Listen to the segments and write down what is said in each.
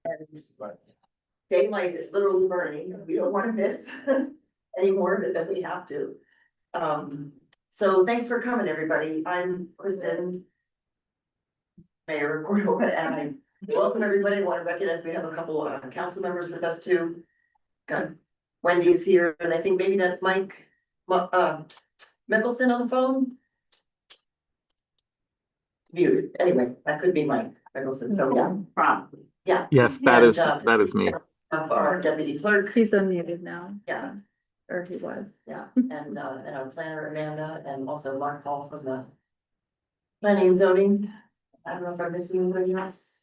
And daylight is literally burning, we don't wanna miss any more of it than we have to. So thanks for coming, everybody. I'm Kristen, Mayor of Cordova, and I welcome everybody. I want to recognize we have a couple of council members with us too. Got Wendy's here, and I think maybe that's Mike Mickelson on the phone. Muted. Anyway, that could be Mike Mickelson. So yeah, probably. Yeah. Yes, that is me. Of our deputy clerk. He's unmuted now. Yeah. Or he was. Yeah, and our planner Amanda, and also Mark Hall from the planning and zoning. I don't know if I'm missing anybody else.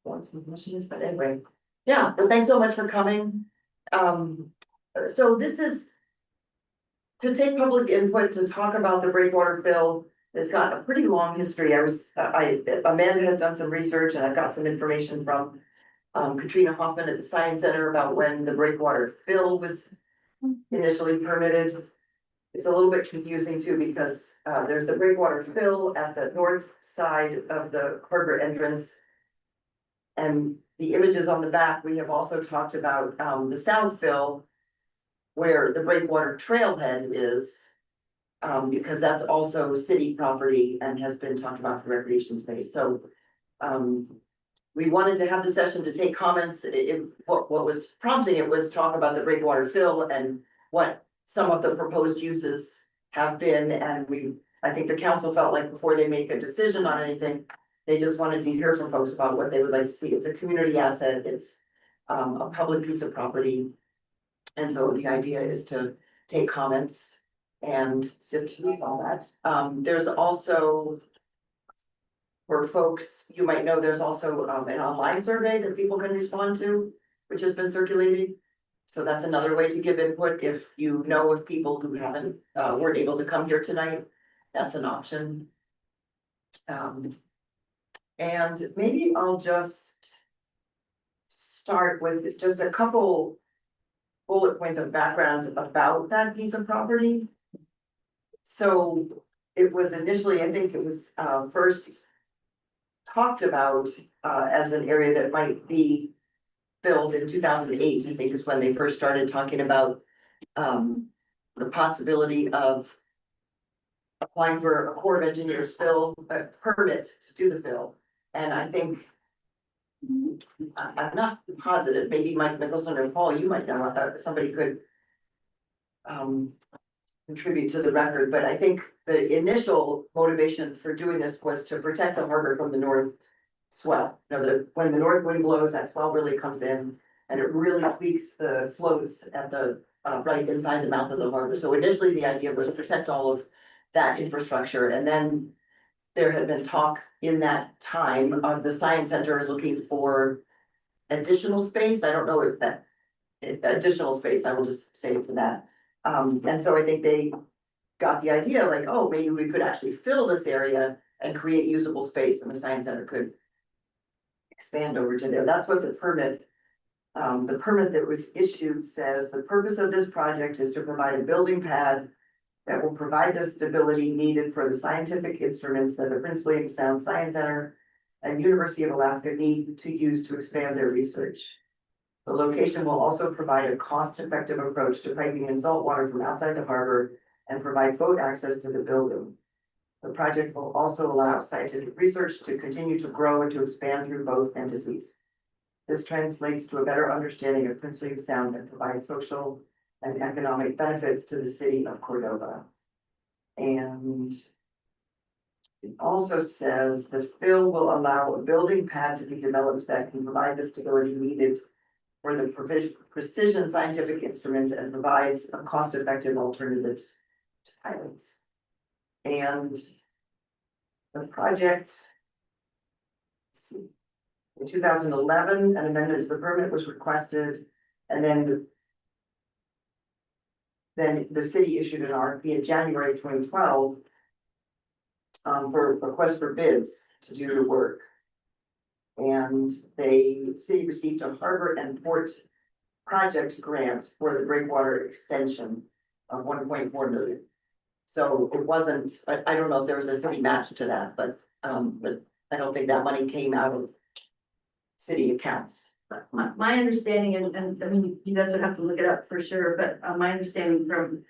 Want some questions, but anyway, yeah, but thanks so much for coming. So this is to take public input to talk about the Breakwater fill. It's got a pretty long history. Amanda has done some research, and I've got some information from Katrina Hoffman at the Science Center about when the Breakwater fill was initially permitted. It's a little bit confusing too, because there's the Breakwater fill at the north side of the harbor entrance. And the images on the back, we have also talked about the south fill, where the Breakwater trailhead is, because that's also city property and has been talked about for recreation space. So we wanted to have the session to take comments. What was prompting it was talk about the Breakwater fill and what some of the proposed uses have been. And I think the council felt like before they make a decision on anything, they just wanted to hear from folks about what they would like to see. It's a community asset. It's a public piece of property. And so the idea is to take comments and sift through all that. There's also, for folks, you might know, there's also an online survey that people can respond to, which has been circulated. So that's another way to give input. If you know of people who weren't able to come here tonight, that's an option. And maybe I'll just start with just a couple bullet points of background about that piece of property. So it was initially, I think it was first talked about as an area that might be filled in 2008, I think is when they first started talking about the possibility of applying for a Corps of Engineers fill, a permit to do the fill. And I think, I'm not positive, maybe Mike Mickelson or Paul, you might know, somebody could contribute to the record, but I think the initial motivation for doing this was to protect the harbor from the north swell. You know, when the north wind blows, that swell really comes in and it really tweaks the floats at the right inside the mouth of the harbor. So initially the idea was to protect all of that infrastructure, and then there had been talk in that time of the Science Center looking for additional space. I don't know if that additional space, I will just say for that. And so I think they got the idea like, oh, maybe we could actually fill this area and create usable space, and the Science Center could expand over to there. That's what the permit that was issued says. The purpose of this project is to provide a building pad that will provide the stability needed for the scientific instruments that the Prince William Sound Science Center and University of Alaska need to use to expand their research. The location will also provide a cost-effective approach to piping in salt water from outside the harbor and provide boat access to the building. The project will also allow scientific research to continue to grow and to expand through both entities. This translates to a better understanding of Prince William Sound and provides social and economic benefits to the city of Cordova. And it also says the fill will allow a building pad to be developed that can provide the stability needed for the precision scientific instruments and provides a cost-effective alternatives to pilots. And the project, let's see, in 2011, an amendment to the permit was requested, and then the city issued an RFP in January 2012 for request for bids to do the work. And the city received a harbor and port project grant for the Breakwater extension of 1.4 million. So it wasn't, I don't know if there was a city match to that, but I don't think that money came out of city accounts. My understanding, and I mean, you guys would have to look it up for sure, but my understanding from,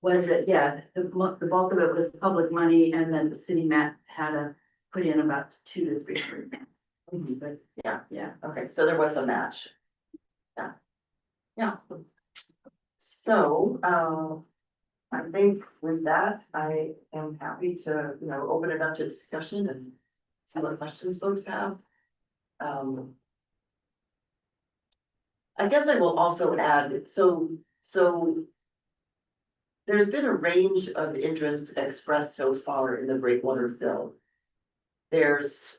was that, yeah, the bulk of it was public money, and then the city mat had to put in about 200 to 300. But yeah. Okay, so there was a match. Yeah. Yeah. So, I think with that, I am happy to, open it up to discussion and see what questions folks have. I guess I will also add, so there's been a range of interest expressed so far in the Breakwater fill. There's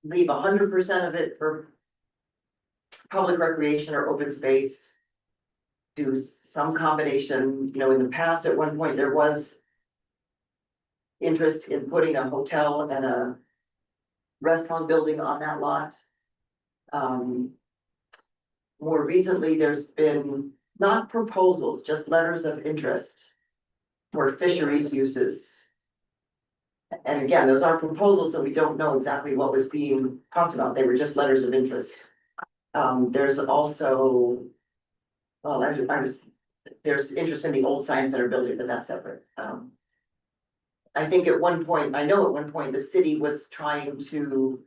leave 100% of it for public recreation or open space. Do some combination, in the past, at one point, there was interest in putting a hotel and a restaurant building on that lot. More recently, there's been not proposals, just letters of interest for fisheries uses. And again, those are proposals, so we don't know exactly what was being talked about. They were just letters of interest. There's also, well, there's interest in the old science center building, but that's separate. I think at one point, the city was trying to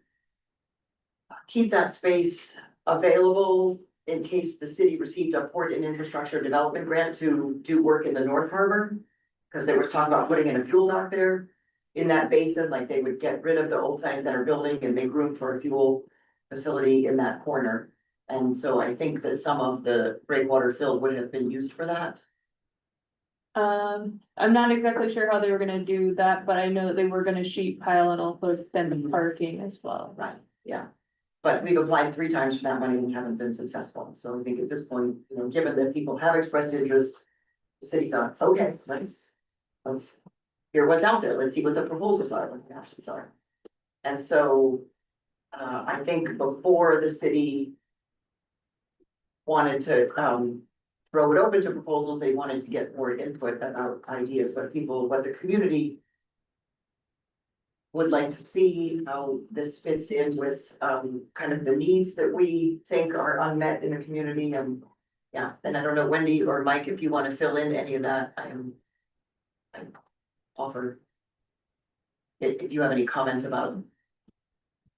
keep that space available in case the city received a port and infrastructure development grant to do work in the North Harbor. Because there was talk about putting in a fuel dock there in that basin, like they would get rid of the old science center building and make room for a fuel facility in that corner. And so I think that some of the Breakwater fill would have been used for that. I'm not exactly sure how they were gonna do that, but I know that they were gonna sheet pile and also extend the parking as well. Right, yeah. But we've applied 3 times for that money and haven't been successful. So I think at this point, given that people have expressed interest, the city thought, okay, let's hear what's out there. Let's see what the proposals are, what the options are. And so I think before the city wanted to throw it open to proposals, they wanted to get more input about ideas, what the community would like to see, how this fits in with kind of the needs that we think are unmet in the community. And yeah, and I don't know, Wendy or Mike, if you want to fill in any of that, I'm offer. If you have any comments about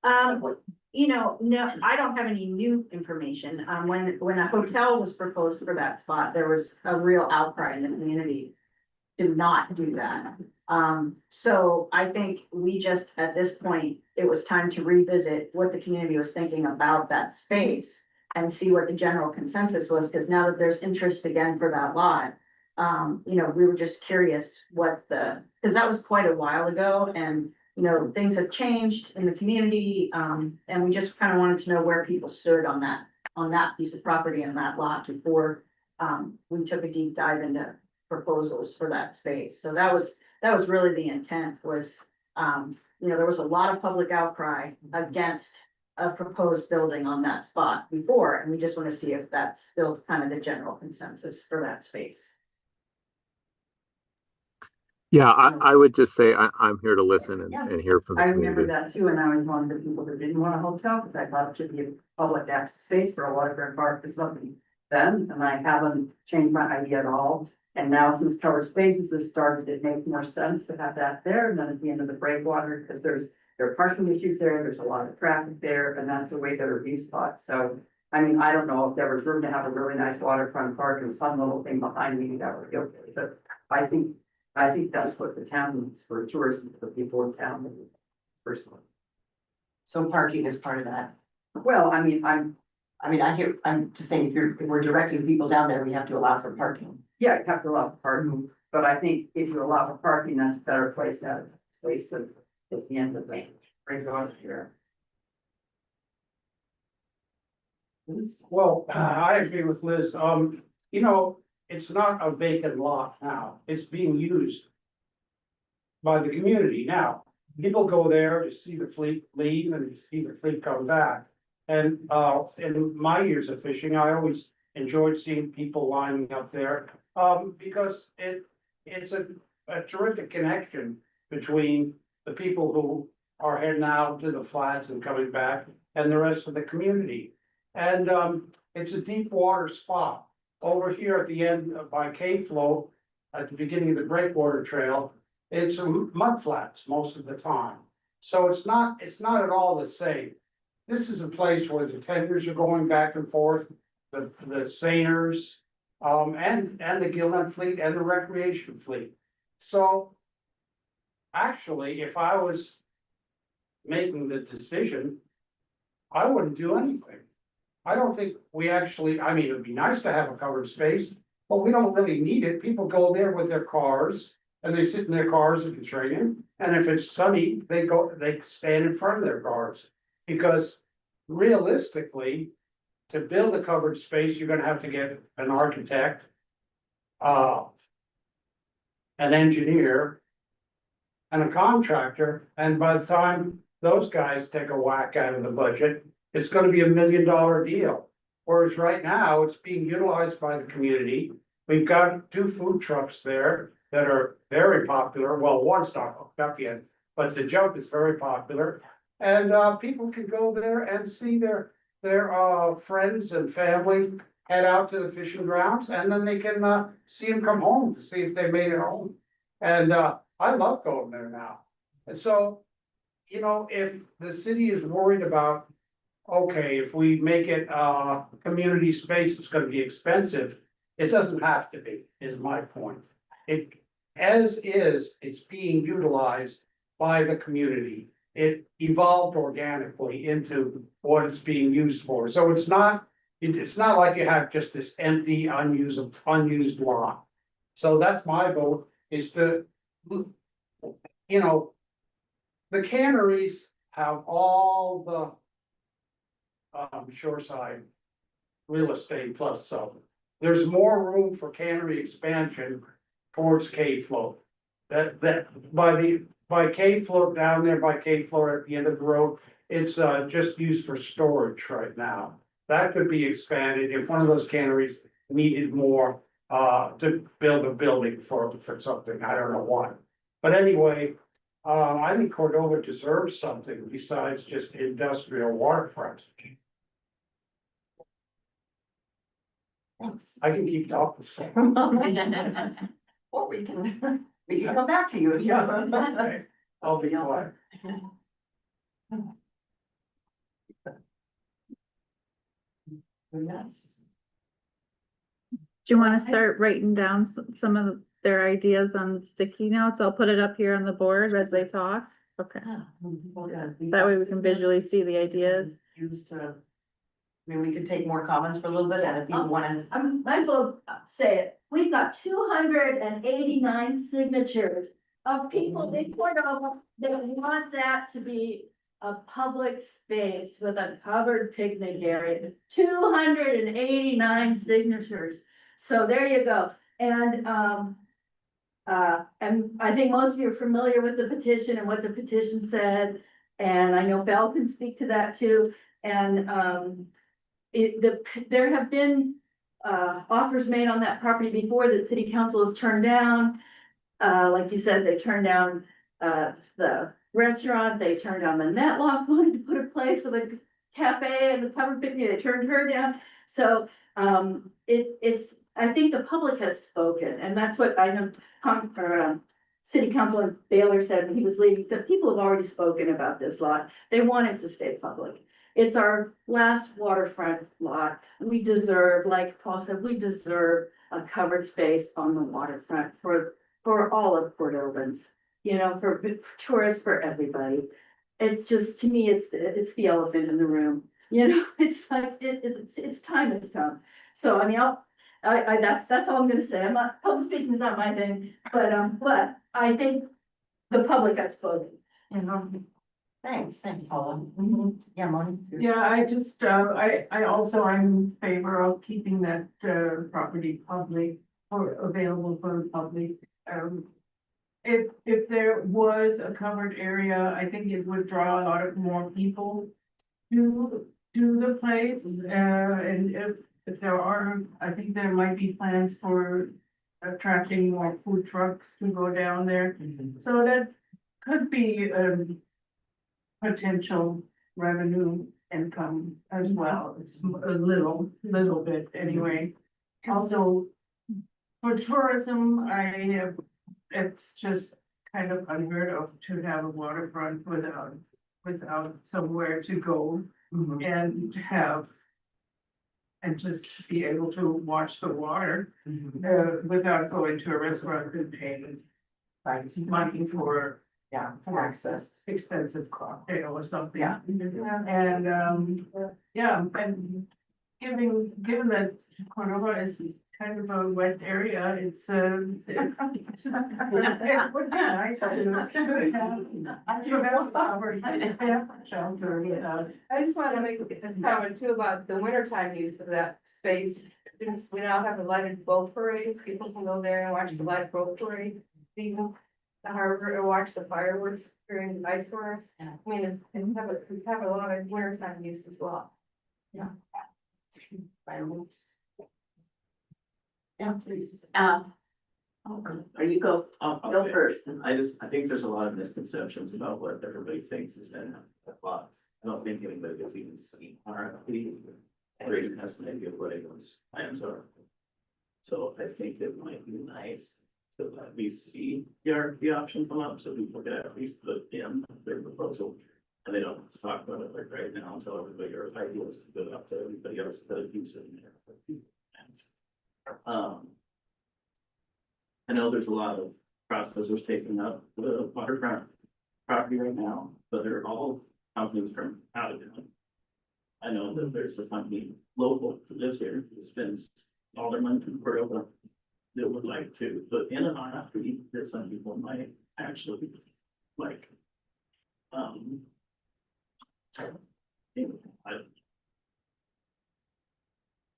what, No, I don't have any new information. When a hotel was proposed for that spot, there was a real outcry in the community to not do that. So I think we just, at this point, it was time to revisit what the community was thinking about that space and see what the general consensus was, because now that there's interest again for that lot, we were just curious because that was quite a while ago, and things have changed in the community, and we just kind of wanted to know where people stood on that piece of property and that lot before we took a deep dive into proposals for that space. So that was really the intent was, there was a lot of public outcry against a proposed building on that spot before, and we just want to see if that's still kind of the general consensus for that space. Yeah, I would just say I'm here to listen Yeah. and hear from the I remember community. that too, and I was one of the people that didn't want a hotel, because I thought it should be a public access space for a waterfront park or something. Then, and I haven't changed my idea at all, and now since covered spaces has started, it makes more sense to have that there, and then at the end of the Breakwater, because there are parking issues there's a lot of traffic there, and that's a way better view spot, so. I mean, I don't know if there was room to have a really nice waterfront park and some little thing behind me that would be okay, but I think that's what the town needs for tourism, for the people in town, personally. so parking is part of that. Well, I mean, I'm just saying, if we're directing people down there, we have to allow for parking. yeah, you have to allow for parking, but I think if you allow for parking, that's a better place to have a space than at the end of the Breakwater here. Well, I agree with Liz. It's not a vacant lot now. It's being used by the community now. People go there to see the fleet leave and see the fleet come back. And in my years of fishing, I always enjoyed seeing people lining up there because it's a terrific connection between the people who are heading out to the flats and coming back, and the rest of the community. And, it's a deep water spot. Over here at the end by Cave Flow, at the beginning of the Breakwater Trail, it's mud flats most of the time. So it's not at all the same. This is a place where the tenders are going back and forth, the seiners, and the Gilnet fleet and the recreation fleet. So actually, if I was making the decision, I wouldn't do anything. I don't think we actually, I mean, it'd be nice to have a covered space, but we don't really need it. People go there with their cars and they sit in their cars if it's raining. And if it's sunny, they stand in front of their cars. Because realistically, to build a covered space, you're gonna have to get an architect, an engineer, and a contractor, and by the time those guys take a whack out of the budget, it's gonna be $1 million deal. Whereas right now, it's being utilized by the community. We've got 2 food trucks there that are very popular. Well, one's not hooked up yet, but the jump is very popular. And people can go there and see their friends and family head out to the fishing grounds, and then they can see them come home to see if they made it home. And I love going there now. And so, you know, if the city is worried about, okay, if we make it community space, it's gonna be expensive. It doesn't have to be, is my point. It, as is, it's being utilized by the community. It evolved organically into what it's being used for. So it's not like you have just this empty, unused lot. So that's my vote, is to, you know, the canneries have all the shoreside real estate plus some. There's more room for cannery expansion towards Cave Flow. That by Cave Flow down there by Cave Flow at the end of the road, it's just used for storage right now. That could be expanded if one of those canneries needed more to build a building for something. I don't know what. But anyway, I think Cordova deserves something besides just industrial waterfront. Thanks. I can keep talking. Or we can come back to you. Yeah. I'll be quiet. Yes. Do you wanna start writing down some of their ideas on sticky notes? I'll put it up here on the board as they talk. Okay, that way we can visually see the ideas. Used to, I mean, we could take more comments for a little bit, and if people wanna, I might as well say it, we've got 289 signatures of people in Cordova that want that to be a public space with a covered picnic area. 289 signatures, so there you go, and I think most of you are familiar with the petition and what the petition said, and I know Belle can speak to that too, and there have been offers made on that property before that city council has turned down. Like you said, they turned down the restaurant, they turned down the Netloff, wanted to put a place with a cafe and the covered picnic, they turned her down. So it's, I think the public has spoken, and that's what I know, City Councilor Baylor said when he was leaving, he said, people have already spoken about this lot, they want it to stay public. It's our last waterfront lot. We deserve, like Paul said, we deserve a covered space on the waterfront for all of Cordovans. You know, for tourists, for everybody. It's just, to me, it's the elephant in the room. You know, it's like, it's time has come. So, I mean, that's all I'm gonna say. I'm not, public speaking is not my thing, but I think the public has spoken, you know. thanks, Paula. Yeah, Moni. Yeah, I just, I also am in favor of keeping that, property public or available for the public. If there was a covered area, I think it would draw a lot of more people to the place. And if there are, I think there might be plans for attracting more food trucks to go down there. So that could be, potential revenue income as well. It's a little bit anyway. Also, for tourism, it's just kind of unheard of to have a waterfront without somewhere to go and and just be able to watch the water, without going to a restaurant and paying money for Access. expensive cocktail or something. Yeah. And, and given that Cordova is kind of a wet area, it would be nice to have covered shelter. I just wanted to make a comment too about the wintertime use of that space. We now have a lighted boat parade, people can go there and watch the light boat parade, even the harbor, or watch the fireworks during the ice storms. I mean, and have a lot of wintertime use as well. Yeah. Fireworks. Yeah, please. Or you go, go Okay. first. I think there's a lot of misconceptions about what everybody thinks is gonna happen. I don't think anybody has even seen RFP, or even has an idea of what anyone's plans are. So I think it might be nice to at least see the RFP option come up, so people can at least put in their proposal. And they don't have to talk about it like right now until everybody or ideas to go up to everybody else that use it in there. I know there's a lot of processors taking up the waterfront property right now, but they're all companies from out of town. I know that there's a company local that lives here, that spends all their money from Cordova, that would like to put in an RFP that some people might actually like. Anyway,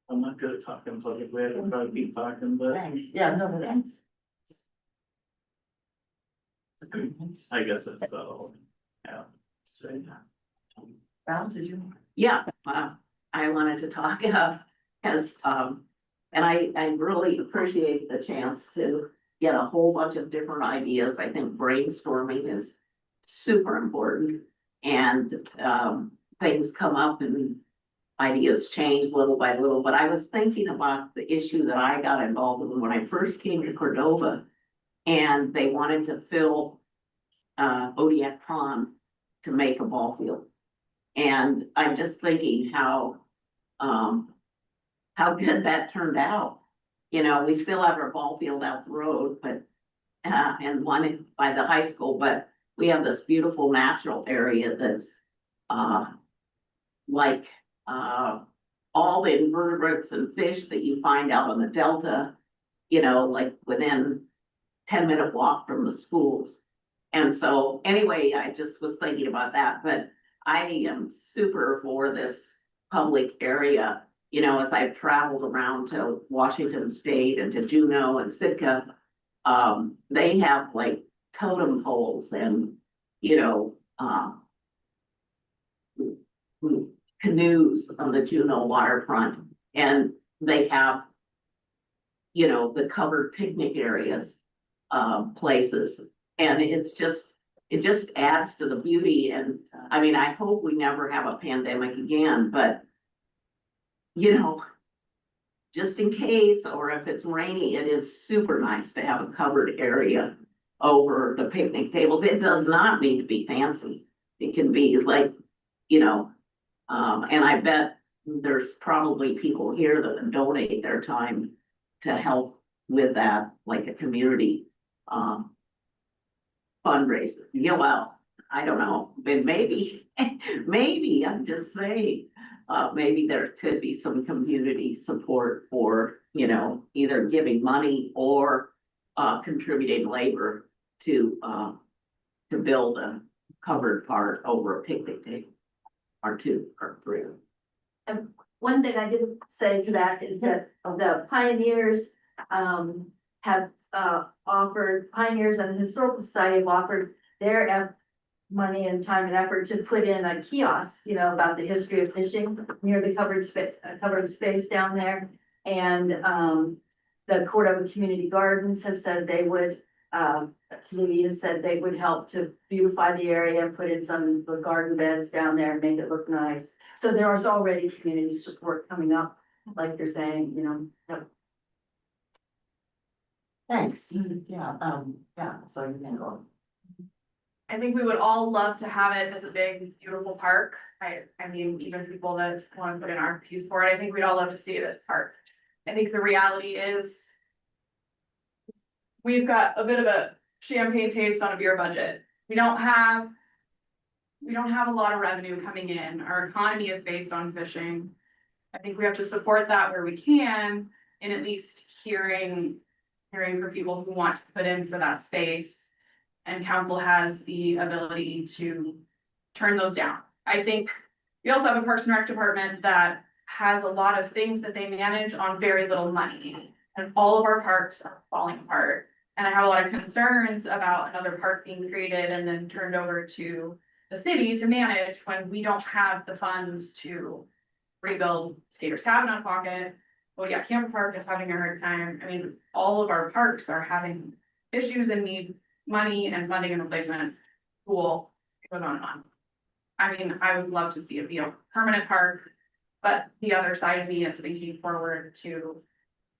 I'm not good at talking publicly, I can probably be talking, but Yeah, no, that's. I guess that's about all. Yeah, say that. Val, did you? Yeah, I wanted to talk, as, and I really appreciate the chance to get a whole bunch of different ideas. I think brainstorming is super important. And, things come up and ideas change little by little, but I was thinking about the issue that I got involved in when I first came to Cordova. And they wanted to fill, Odiak Pond to make a ball field. And I'm just thinking how good that turned out. You know, we still have our ball field out the road, but, and one by the high school, but we have this beautiful natural area that's, like, all the invertebrates and fish that you find out on the Delta, you know, like within 10-minute walk from the schools. And so anyway, I just was thinking about that, but I am super for this public area. You know, as I've traveled around to Washington State and to Juneau and Sitka, they have like totem poles and, you know, canoes on the Juneau waterfront, and they have, you know, the covered picnic areas, places, and it just adds to the beauty. And I mean, I hope we never have a pandemic again, but you know, just in case, or if it's rainy, it is super nice to have a covered area over the picnic tables. It does not need to be fancy. It can be like, you know, and I bet there's probably people here that would donate their time to help with that, like a community, fundraiser. Yeah, well, I don't know, but maybe, maybe, I'm just saying, maybe there could be some community support for, you know, either giving money or, contributing labor to build a covered part over a picnic table, or two, or three. And one thing I didn't say to that is that the pioneers have offered, pioneers and the Historical Society have offered their money and time and effort to put in a kiosk, you know, about the history of fishing near the covered space down there. And the Cordova Community Gardens have said they would community has said they would help to beautify the area and put in some of the garden beds down there and make it look nice. So there is already community support coming up, like you're saying, you know. Yep. Thanks, yeah, so you can go. I think we would all love to have it as a big, beautiful park. I mean, even people that want to put in RFPs for it, I think we'd all love to see it as park. I think the reality is we've got a bit of a champagne taste on a beer budget. We don't have a lot of revenue coming in. Our economy is based on fishing. I think we have to support that where we can, and at least hearing for people who want to put in for that space. And council has the ability to turn those down. I think we also have a Parks and Rec department that has a lot of things that they manage on very little money. And all of our parks are falling apart. And I have a lot of concerns about another park being created and then turned over to the city to manage when we don't have the funds to rebuild Skater's Cabin out of pocket. Well, yeah, Camper Park is having a hard time. I mean, all of our parks are having issues and need money and funding and replacement. Pool, it goes on and on. I mean, I would love to see it be a permanent park, but the other side of me is thinking forward to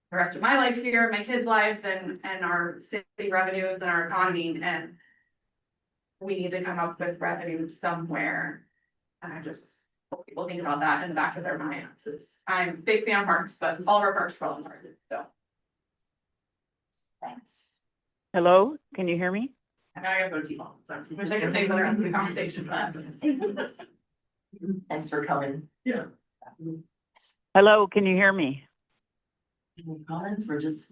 the rest of my life here, my kids' lives and our city revenues and our economy, and we need to come up with revenue somewhere. And I just hope people think about that in the back of their minds. I'm a big fan of parks, but all of our parks fall apart, so. Thanks. Hello, can you hear me? And I gotta go to T-ball, so wish I could stay for the rest of the conversation, but. Thanks for coming. Yeah. Hello, can you hear me? Any comments, we're just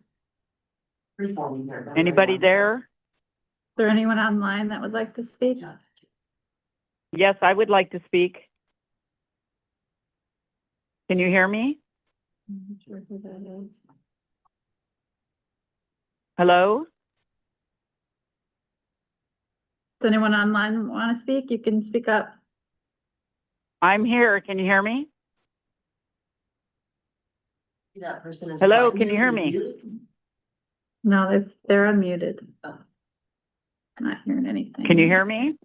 reforming here. Anybody there? Is there anyone online that would like to speak? Yeah. Yes, I would like to speak. Can you hear me? I'm not sure who that is. Hello? Does anyone online want to speak? You can speak up. I'm here. Can you hear me? That person is. Hello, trying can to you hear is me? muted. No, they're unmuted. Oh. I'm not hearing anything. Can you hear me?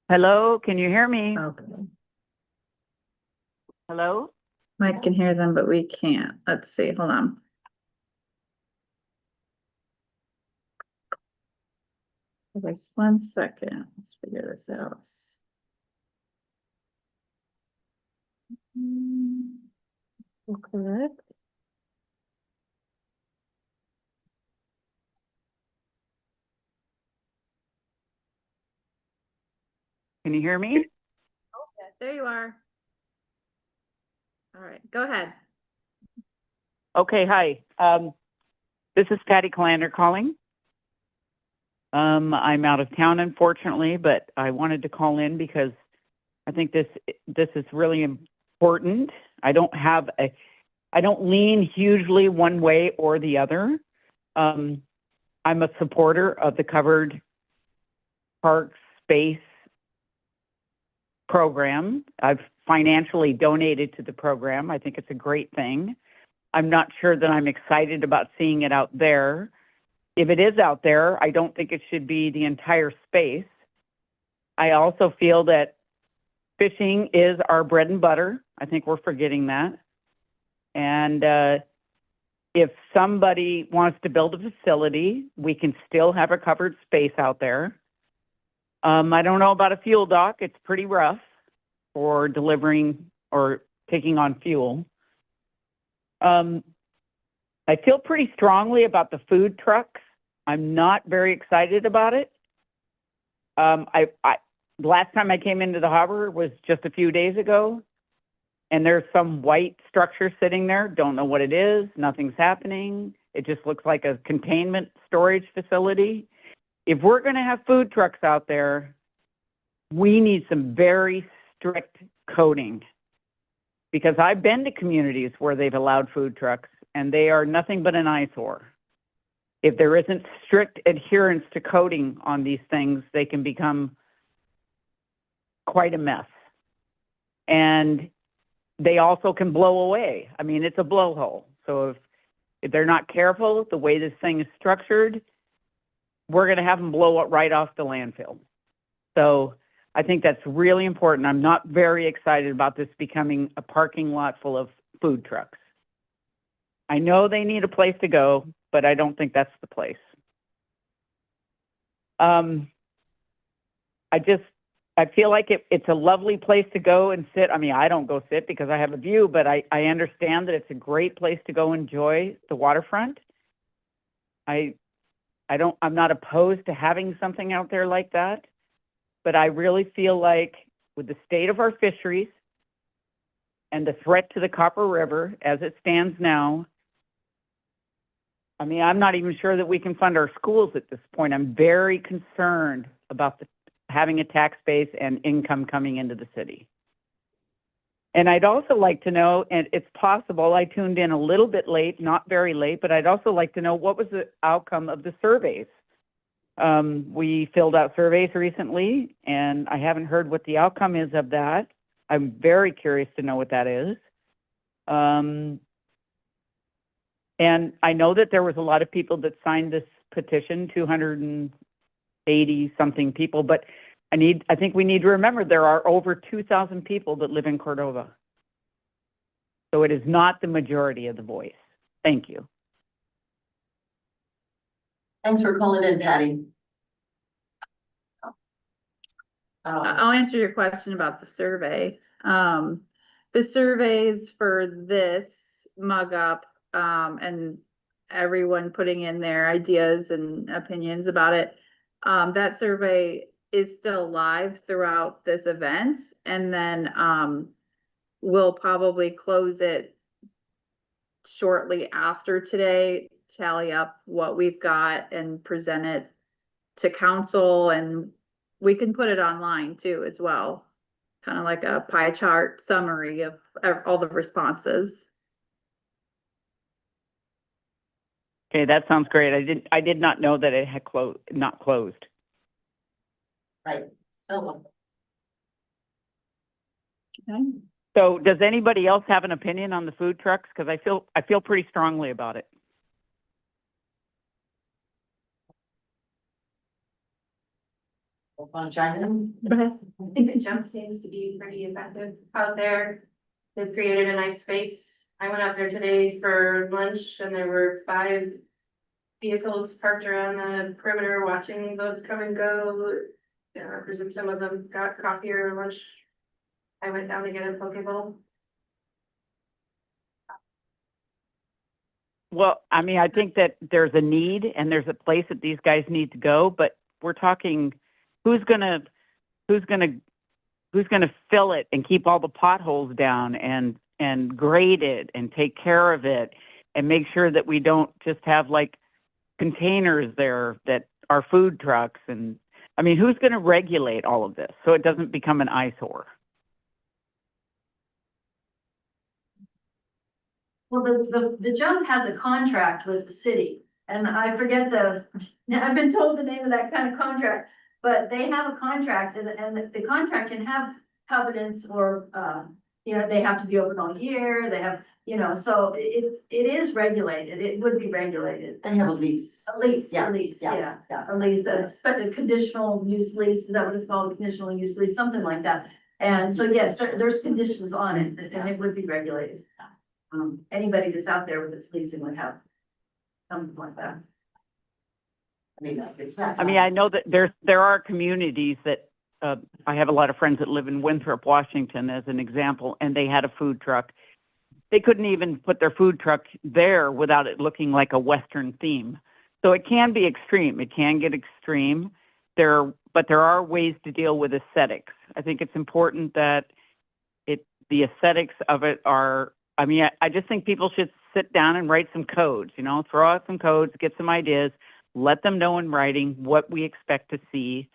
Hello, can you hear me? Okay. Hello? Mike can hear them, but we can't. Let's see, hold on. There's 1 second. Let's figure this out. Correct. Can you hear me? There you are. All right, go ahead. Okay, hi. This is Patty Callander calling. I'm out of town, unfortunately, but I wanted to call in because I think this is really important. I don't lean hugely one way or the other. I'm a supporter of the covered park space program. I've financially donated to the program. I think it's a great thing. I'm not sure that I'm excited about seeing it out there. If it is out there, I don't think it should be the entire space. I also feel that fishing is our bread and butter. I think we're forgetting that. And if somebody wants to build a facility, we can still have a covered space out there. I don't know about a fuel dock. It's pretty rough for delivering or taking on fuel. I feel pretty strongly about the food trucks. I'm not very excited about it. Last time I came into the harbor was just a few days ago, and there's some white structure sitting there. Don't know what it is. Nothing's happening. It just looks like a containment storage facility. If we're going to have food trucks out there, we need some very strict coding, because I've been to communities where they've allowed food trucks and they are nothing but an eyesore. If there isn't strict adherence to coding on these things, they can become quite a mess. And they also can blow away. I mean, it's a blowhole. So if they're not careful, the way this thing is structured, we're gonna have them blow it right off the landfill. So I think that's really important. I'm not very excited about this becoming a parking lot full of food trucks. I know they need a place to go, but I don't think that's the place. I feel like it's a lovely place to go and sit. I mean, I don't go sit because I have a view, but I understand that it's a great place to go enjoy the waterfront. I'm not opposed to having something out there like that, but I really feel like with the state of our fisheries and the threat to the Copper River as it stands now, I mean, I'm not even sure that we can fund our schools at this point. I'm very concerned about having a tax base and income coming into the city. And I'd also like to know, and it's possible, I tuned in a little bit late, not very late, but I'd also like to know what was the outcome of the surveys. We filled out surveys recently, and I haven't heard what the outcome is of that. I'm very curious to know what that is. And I know that there was a lot of people that signed this petition, 280 something people, but I think we need to remember there are over 2,000 people that live in Cordova. So it is not the majority of the voice. Thank you. Thanks for calling in, Patty. I'll answer your question about the survey. The surveys for this mug up, and everyone putting in their ideas and opinions about it. That survey is still live throughout this event, and then we'll probably close it shortly after today, tally up what we've got and present it to council, and we can put it online too as well. Kind of like a pie chart summary of all the responses. Okay, that sounds great. I did not know that it had not closed. Right, still. Okay. So does anybody else have an opinion on the food trucks? Because I feel pretty strongly about it. Want to chime in? Okay. I think the jump seems to be pretty effective out there. They've created a nice space. I went out there today for lunch and there were 5 vehicles parked around the perimeter watching boats come and go. Yeah, I presume some of them got coffee or lunch. I went down to get a poke bowl. Well, I mean, I think that there's a need and there's a place that these guys need to go, but we're talking who's gonna fill it and keep all the potholes down and grade it and take care of it and make sure that we don't just have like containers there that are food trucks. And I mean, who's going to regulate all of this so it doesn't become an eyesore? Well, the jump has a contract with the city, and I forget I've been told the name of that kind of contract, but they have a contract, and the contract can have covenants or, they have to be open all year, they have, so it is regulated, it would be regulated. They have a lease. A lease, Yeah, a lease, yeah, yeah, a lease, a conditional use lease, is that what it's called, conditional use lease, something like that. And so, yes, there's conditions on it, and it would be regulated. Anybody that's out there with its leasing would have something like that. I mean, I know that there are communities that, I have a lot of friends that live in Winthrop, Washington, as an example, and they had a food truck. They couldn't even put their food truck there without it looking like a Western theme. So it can be extreme. It can get extreme. But there are ways to deal with aesthetics. I think it's important that the aesthetics of it are, I mean, I just think people should sit down and write some codes, throw out some codes, get some ideas, let them know in writing what we expect to see.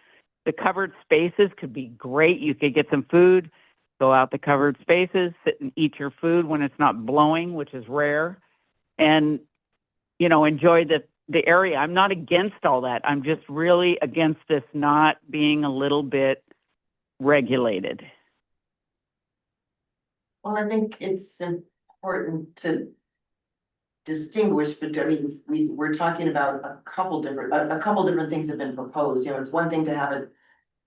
The covered spaces could be great. You could get some food, go out the covered spaces, sit and eat your food when it's not blowing, which is rare, and, enjoy the area. I'm not against all that. I'm just really against this not being a little bit regulated. Well, I think it's important to distinguish, but I mean, we're talking about a couple different things have been proposed, you know, it's one thing to have it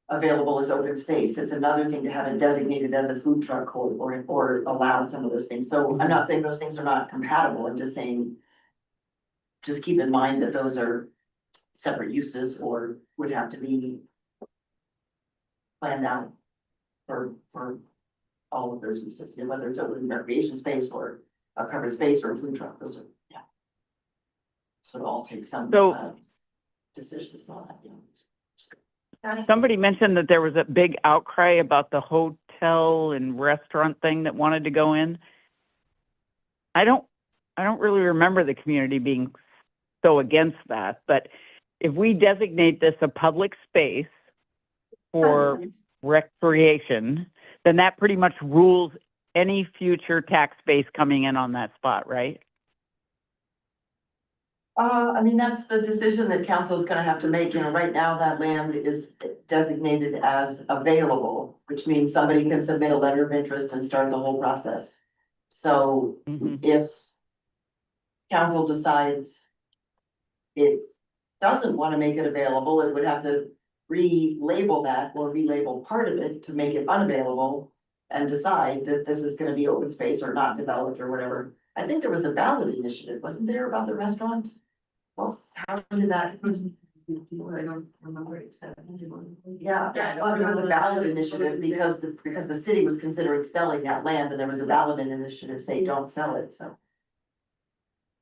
available as open space, it's another thing to have it designated as a food truck or allow some of those things, so I'm not saying those things are not compatible, I'm just saying just keep in mind that those are separate uses or would have to be planned out for all of those uses, you know, whether it's open recreation space or a covered space or a food truck, those are, yeah. So it all takes some So- decisions about that, you know. Somebody mentioned that there was a big outcry about the hotel and restaurant thing that wanted to go in. I don't really remember the community being so against that, but if we designate this a public space for recreation, then that pretty much rules any future tax base coming in on that spot, right? I mean, that's the decision that council is gonna have to make, you know, right now that land is designated as available, which means somebody can submit a letter of interest and start the whole process. So if council decides it doesn't wanna make it available, it would have to relabel that or relabel part of it to make it unavailable and decide that this is gonna be open space or not developed or whatever. I think there was a ballot initiative, wasn't there, about the restaurant? Well, how did that? I don't remember exactly. Yeah, well, there was a ballot initiative because the city was considering selling that land and there was a ballot initiative saying don't sell it, so.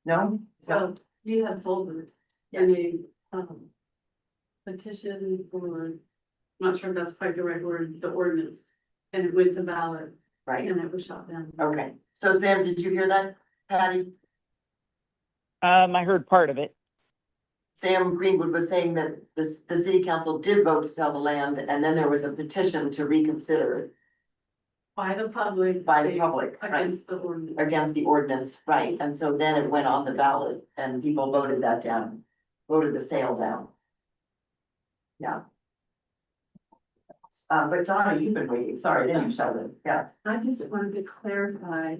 No? So you had sold it. Petition or, I'm not sure if that's quite the right word, the ordinance, and it went to ballot Right, and it was shot down. okay. So Sam, did you hear that, Patty? I heard part of it. Sam Greenwood was saying that the city council did vote to sell the land and then there was a petition to reconsider it By the public. by the public, right? Against the ordinance. Against the ordinance, right, and so then it went on the ballot and people voted that down, voted the sale down. Yeah. But Donna, you've been waiting, sorry, then you Sheldon, yeah. I just wanted to clarify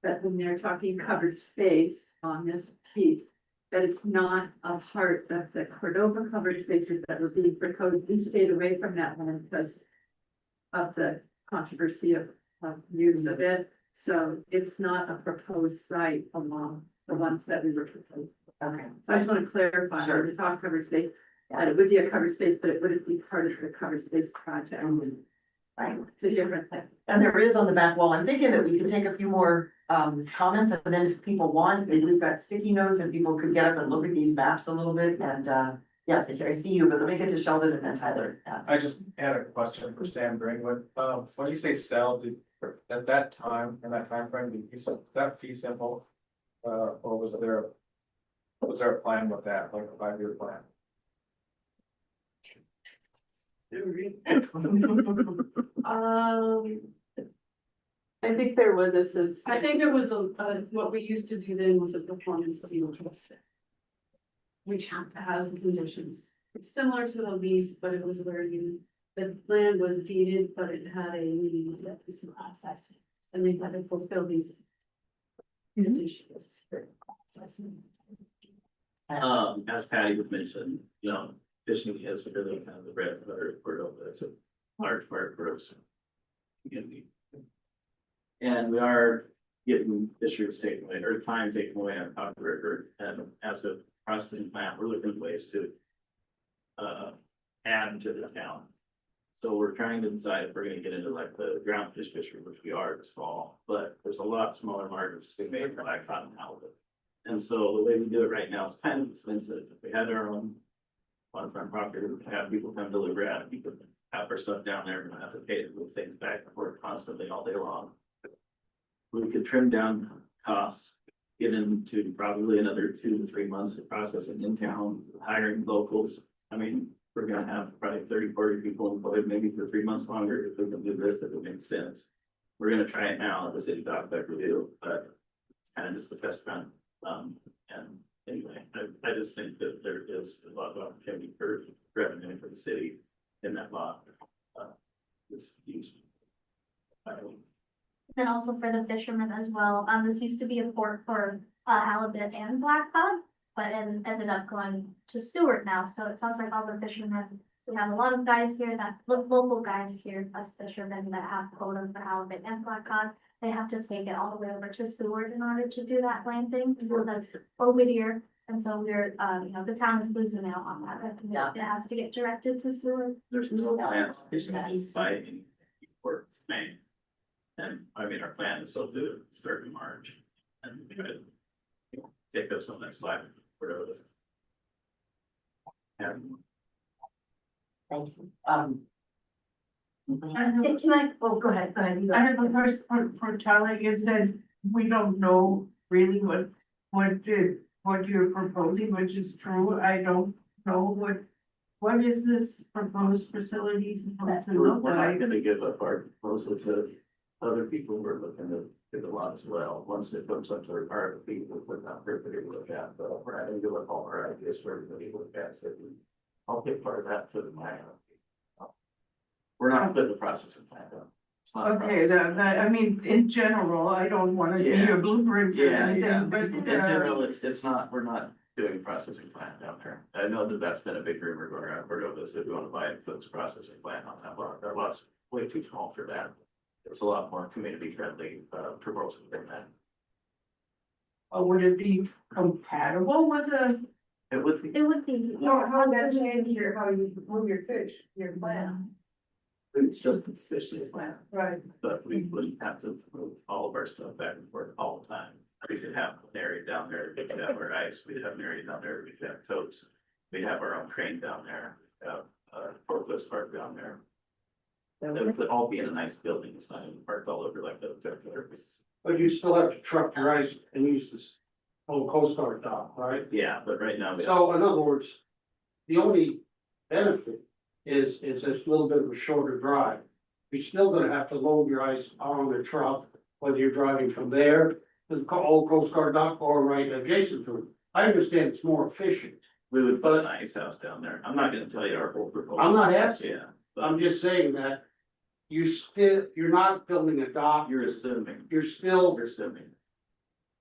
that when they're talking covered space on this piece, that it's not a part of the Cordova covered spaces that were being proposed. We stayed away from that one because of the controversy of use of it. So it's not a proposed site among the ones that we were proposing. Okay. So I just want to clarify, Sure. when we talk covered space, that it would be a covered space, but it wouldn't be part of the covered space project. Right. It's a different thing. And there is on the back wall, I'm thinking that we could take a few more comments and then if people want, maybe we've got sticky notes and people could get up and look at these maps a little bit and yes, I see you, but let me get to Sheldon and then Tyler. Yeah. I just had a question for Sam Greenwood. When you say sell, at that time, in that timeframe, is that fee simple? Or was there a plan with that, like a 5-year plan? I think there was a. I think there was what we used to do then was a performance deal trust. Which has conditions. It's similar to the lease, but it was where the land was deeded, but it had a lease that was process. And they had to fulfill these conditions. As Patty would mention, you know, fishing is really kind of the bread and butter of Cordova. It's a large part of Grove's community. And we are getting fisheries taken away, or time taken away on Powder River, and as a processing plant, we're looking at ways to add to the town. So we're trying to decide if we're gonna get into like the ground fish fishery, which we are this fall, but there's a lot smaller markets to be made for like cotton and halibut. And so the way we do it right now is kind of expensive. If we had our own waterfront property, we could have people come deliver it, we could have our stuff down there, we don't have to pay to move things back and forth constantly all day long. We could trim down costs, get into probably another 2 to 3 months of processing in town, hiring locals. I mean, we're gonna have probably 30, 40 people employed, maybe for 3 months longer, if we can do this, if it makes sense. We're gonna try it now at the city dock back review, but it's kind of just the test run. And anyway, I just think that there is a lot of opportunity for revenue for the city in that lot. It's used. Then also for the fishermen as well, this used to be a port for halibut and black cod, but ended up going to Seward now, so it sounds like all the fishermen, we have a lot of guys here that, local guys here, us fishermen that have quotas for halibut and black cod. They have to take it all the way over to Seward in order to do that landing, and so that's, or Whittier, and so we're, the town is losing out on that. It has to get directed to Seward. There's no plans to buy any for May. And I mean, our plan is still to start in March and try to take up some of that slack, whatever it is. And Thank you. Can I, oh, go ahead. I have a first for Charlie, you said we don't know really what you're proposing, which is true. I don't know what is this proposed facility supposed to look we're not like? gonna give up our proposal to other people who are looking to get a lot as well. Once it comes up to our RFP, we'll put that for everybody to look at, but we're not gonna give up all our ideas for everybody to look at, so I'll take part of that for the plan. We're not putting the processing plant down. It's not a Okay, I mean, in general, I don't wanna see Yeah. your blueprints or Yeah, anything, but. in general, it's not, we're not doing processing plant down there. I know that that's been a big rumor going around Cordova, so if we want to buy a Cook's processing plant on that lot, our lot's way too small for that. It's a lot more community friendly, proposal than that. Would it be compatible with a? It would be, It would be. How would that change how you move your fish, your plant? it's just the fish to the plant, Right. but we wouldn't have to move all of our stuff back and forth all the time. We could have an area down there, we could have our ice, we'd have an area down there, we could have totes. We'd have our own crane down there, forklift park down there. It would all be in a nice building, it's not even parked all over like the. But you still have to truck your ice and use this old Coast Guard dock, right? Yeah, but right now. So in other words, the only benefit is it's a little bit of a shorter drive. You're still gonna have to load your ice on the truck, whether you're driving from there to the old Coast Guard dock or right adjacent to it. I understand it's more efficient. We would put an ice house down there. I'm not gonna tell you our whole proposal. I'm not asking. Yeah, I'm just saying that you're not building a dock, you're assuming, you're still, you're assuming.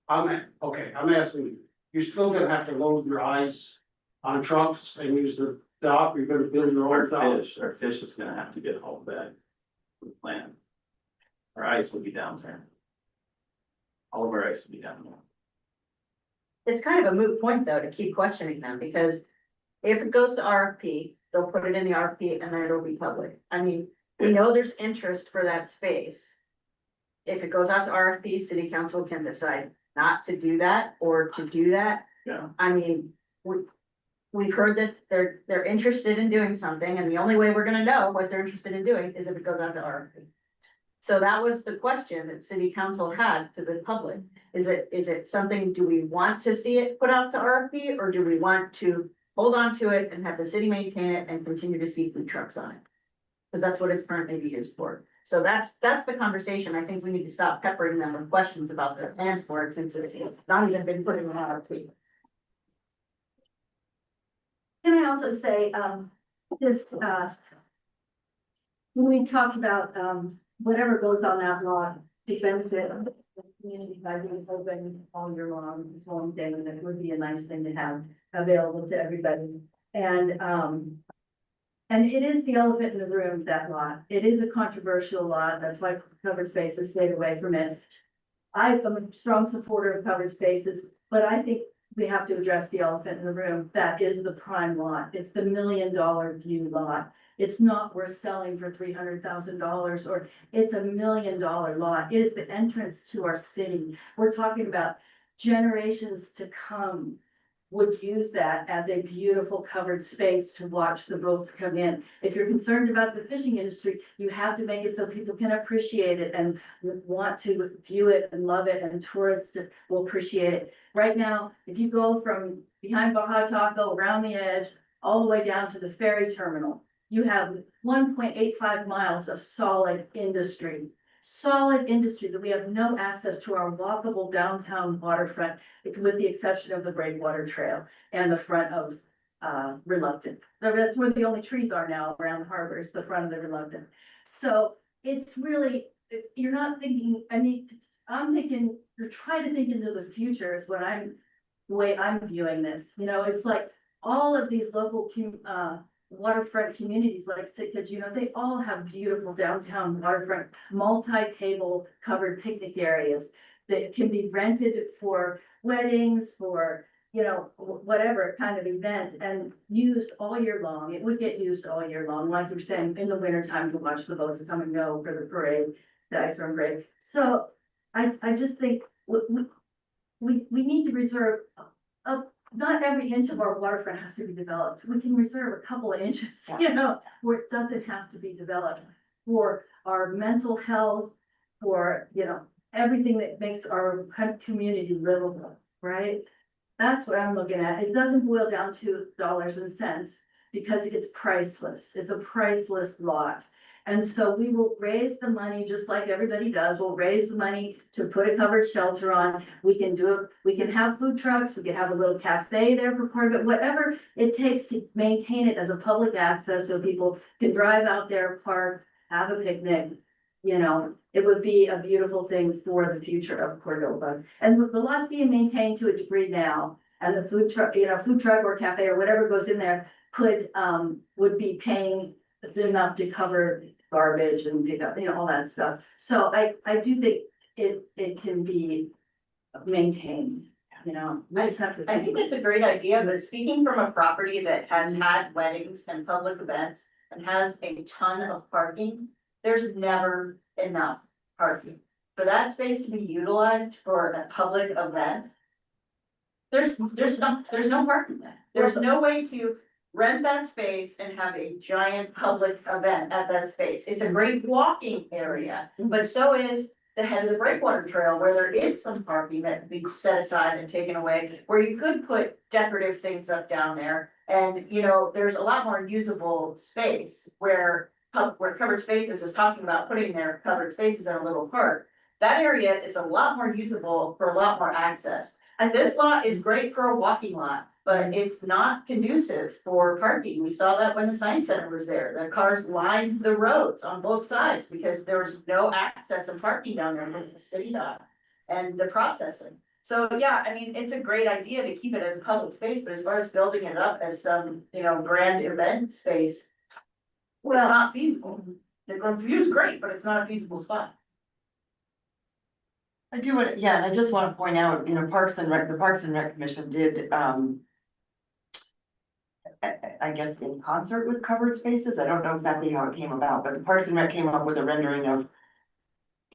I'm asking you, you're still gonna have to load your ice on trucks and use the dock, you're gonna build your own dock. Our fish is gonna have to get hauled back. The plan. Our ice will be down there. All of our ice will be down there. It's kind of a moot point though to keep questioning them, because if it goes to RFP, they'll put it in the RFP and then it'll be public. I mean, we know there's interest for that space. If it goes out to RFP, city council can decide not to do that or to do that. Yeah. I mean, we've heard that they're interested in doing something, and the only way we're gonna know what they're interested in doing is if it goes out to RFP. So that was the question that city council had to the public. Is it something, do we want to see it put out to RFP, or do we want to hold on to it and have the city maintain it and continue to see food trucks on it? Because that's what it's currently being used for. So that's the conversation. I think we need to stop peppering them with questions about their plans for it, since it's not even been put in an RFP. Can I also say, when we talked about, whatever goes on that lot to benefit the community by being open all year long, this long day, and it would be a nice thing to have available to everybody. And it is the elephant in the room, that lot. It is a controversial lot. That's why covered spaces stayed away from it. I am a strong supporter of covered spaces, but I think we have to address the elephant in the room. That is the prime lot. It's the $1 million view lot. It's not worth selling for $300,000, or it's $1 million lot. It is the entrance to our city. We're talking about generations to come would use that as a beautiful covered space to watch the boats come in. If you're concerned about the fishing industry, you have to make it so people can appreciate it and want to view it and love it, and tourists will appreciate it. Right now, if you go from behind Baja Taco around the edge, all the way down to the ferry terminal, you have 1.85 miles of solid industry that we have no access to our walkable downtown waterfront, with the exception of the Breakwater Trail and the front of Reluctant. That's where the only trees are now around the harbor, is the front of the Reluctant. So it's really, you're not thinking, I mean, I'm thinking, to try to think into the future is what the way I'm viewing this, you know, it's like all of these local waterfront communities like Sitka, you know, they all have beautiful downtown waterfront, multi-table covered picnic areas that can be rented for weddings, for, you know, whatever kind of event and used all year long. It would get used all year long, like you're saying, in the winter time to watch the boats come and go for the parade, the ice run parade. So I just think we need to reserve not every inch of our waterfront has to be developed. We can reserve a couple of inches, you know, where it doesn't have to be developed for our mental health, for, you know, everything that makes our community livable, right? That's what I'm looking at. It doesn't boil down to dollars and cents because it's priceless. It's a priceless lot. And so we will raise the money, just like everybody does. We'll raise the money to put a covered shelter on. We can do it. We can have food trucks. We can have a little cafe there for part of it, whatever it takes to maintain it as a public access so people can drive out there, park, have a picnic. You know, it would be a beautiful thing for the future of Cordova. And the lot's being maintained to a degree now. And the food truck, you know, food truck or cafe or whatever goes in there would be paying enough to cover garbage and pick up, you know, all that stuff. So I do think it can be maintained, you know. We just have to I think that's a great idea, but speaking from a property that has had weddings and public events and has a ton of parking, there's never enough parking. For that space to be utilized for a public event, there's no parking there. There's no way to rent that space and have a giant public event at that space. It's a great walking area, but so is the head of the Breakwater Trail, where there is some parking that could be set aside and taken away, where you could put decorative things up down there. And, you know, there's a lot more usable space where Covered Spaces is talking about putting their covered spaces in a little park. That area is a lot more usable for a lot more access. And this lot is great for a walking lot, but it's not conducive for parking. We saw that when the Science Center was there. The cars lined the roads on both sides because there was no access and parking down there from the city dock and the processing. So, yeah, I mean, it's a great idea to keep it as a public space, but as far as building it up as some, you know, grand event space, it's not feasible. The view's great, but it's not a feasible spot. I do want, yeah, and I just want to point out, you know, the Parks and Rec Commission did, I guess in concert with Covered Spaces, I don't know exactly how it came about, but the Parks and Rec came up with a rendering of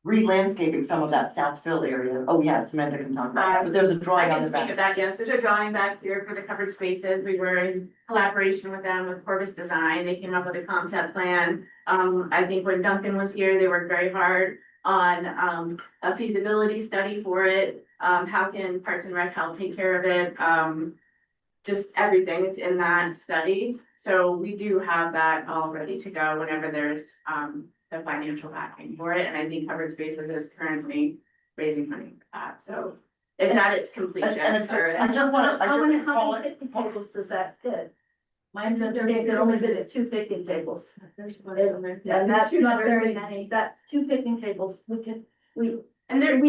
re-landscaping some of that South Phil area. Oh, yeah, Samantha can talk about that, but there's a drawing on the back. I can speak of that, yes, there's a drawing back here for the covered spaces. We were in collaboration with them with Corvus Design. They came up with a concept plan. I think when Duncan was here, they worked very hard on a feasibility study for it. How can Parks and Rec help take care of it? Just everything, it's in that study. So we do have that all ready to go whenever there's the financial backing for it. And I think Covered Spaces is currently raising money for that. So it's at its completion. I just want to, how many picnic tables does that fit? Mine's understanding that only fits 2 picnic tables. And that's not very many, that's 2 picnic tables, we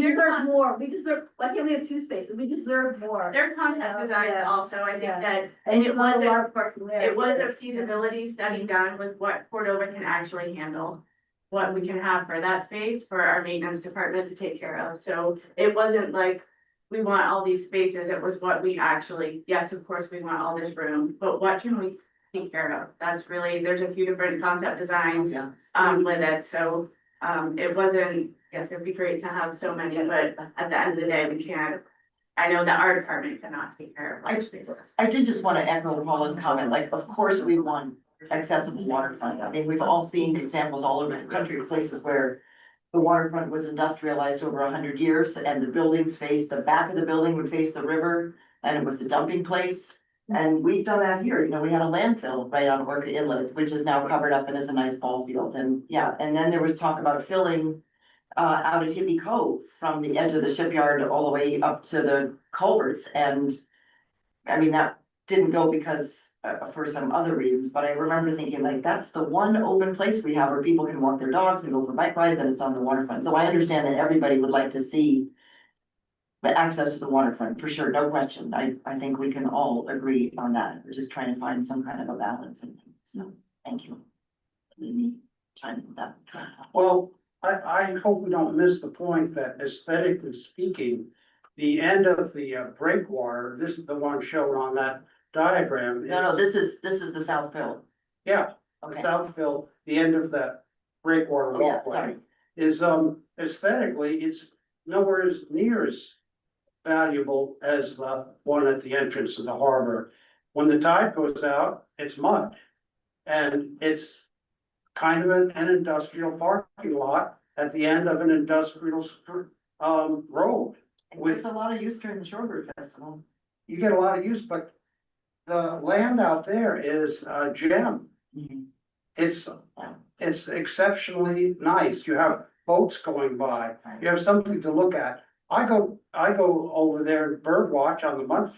deserve more, why can't we have 2 spaces, we deserve more. Their concept designs also, I think that, And and it was a lot of parking there. it was a feasibility study done with what Cordova can actually handle. What we can have for that space for our maintenance department to take care of, so it wasn't like we want all these spaces, it was what we actually, yes, of course, we want all this room, but what can we take care of? That's really, there's a few different concept designs with it, so it wasn't, yes, it'd be great to have so many, but at the end of the day, we can't. I know that our department cannot take care of large spaces. I did just want to echo Paula's comment, like, of course, we want accessible waterfront. I mean, we've all seen examples all over the country of places where the waterfront was industrialized over 100 years and the buildings faced, the back of the building would face the river and it was the dumping place. And we've done that here, you know, we had a landfill right on Orchid Inlet, which is now covered up and is a nice ball field. And yeah, and then there was talk about filling out at Hippie Cove from the edge of the shipyard all the way up to the culverts. And I mean, that didn't go because, for some other reasons, but I remember thinking like, that's the one open place we have where people can walk their dogs and go for bike rides and it's on the waterfront. So I understand that everybody would like to see the access to the waterfront, for sure, no question. I think we can all agree on that. We're just trying to find some kind of a balance and so, thank you. Maybe trying to put that. Well, I hope we don't miss the point that aesthetically speaking, the end of the breakwater, this is the one shown on that diagram. No, this is the South Bill. Yeah, the Okay. Southville, the end of that breakwater Oh, yeah, walkway sorry. is, aesthetically, it's nowhere as near as valuable as the one at the entrance of the harbor. When the tide goes out, it's mud. And it's kind of an industrial parking lot at the end of an industrial, road. With a lot of use during the Shorebird Festival. You get a lot of use, but the land out there is a gem. Mhm. It's exceptionally nice. You have boats going by. You have something to look at. I go over there and bird watch on the mud,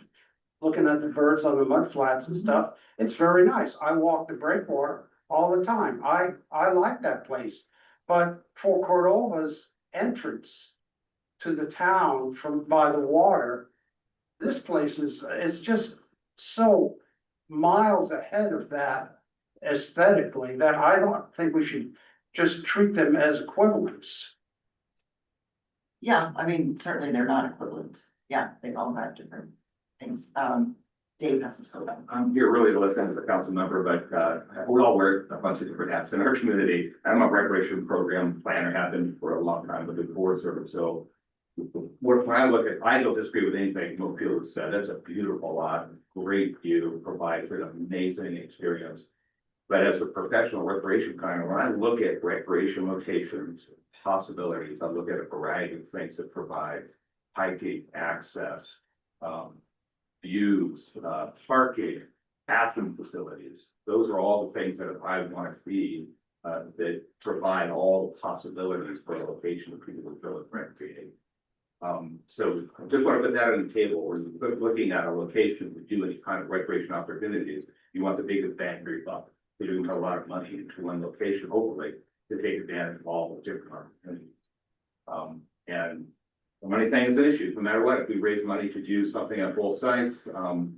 looking at the birds on the mud flats and stuff. It's very nice. I walk the breakwater all the time. I like that place. But for Cordova's entrance to the town from by the water, this place is just so miles ahead of that aesthetically that I don't think we should just treat them as equivalents. Yeah, I mean, certainly they're not equivalent. Yeah, they all have different things. Dave has to go back. I'm here really to listen as a council member, but we all wear a bunch of different hats in our community. I'm a recreation program planner, have been for a long time with the board service, so. When I look at, I don't disagree with anything most people have said, that's a beautiful lot, great view, provides an amazing experience. But as a professional recreation planner, when I look at recreation locations, possibilities, I look at a variety of things that provide hiking access, views, parking, bathroom facilities. Those are all the things that I want to see that provide all the possibilities for a location of people who feel recreating. So I just want to put that on the table. We're looking at a location with doing kind of recreation opportunities. You want the biggest bang for your buck. You're doing a lot of money into one location, hopefully, to take advantage of all the different opportunities. And the money thing is an issue, no matter what. If we raise money to do something at both sites,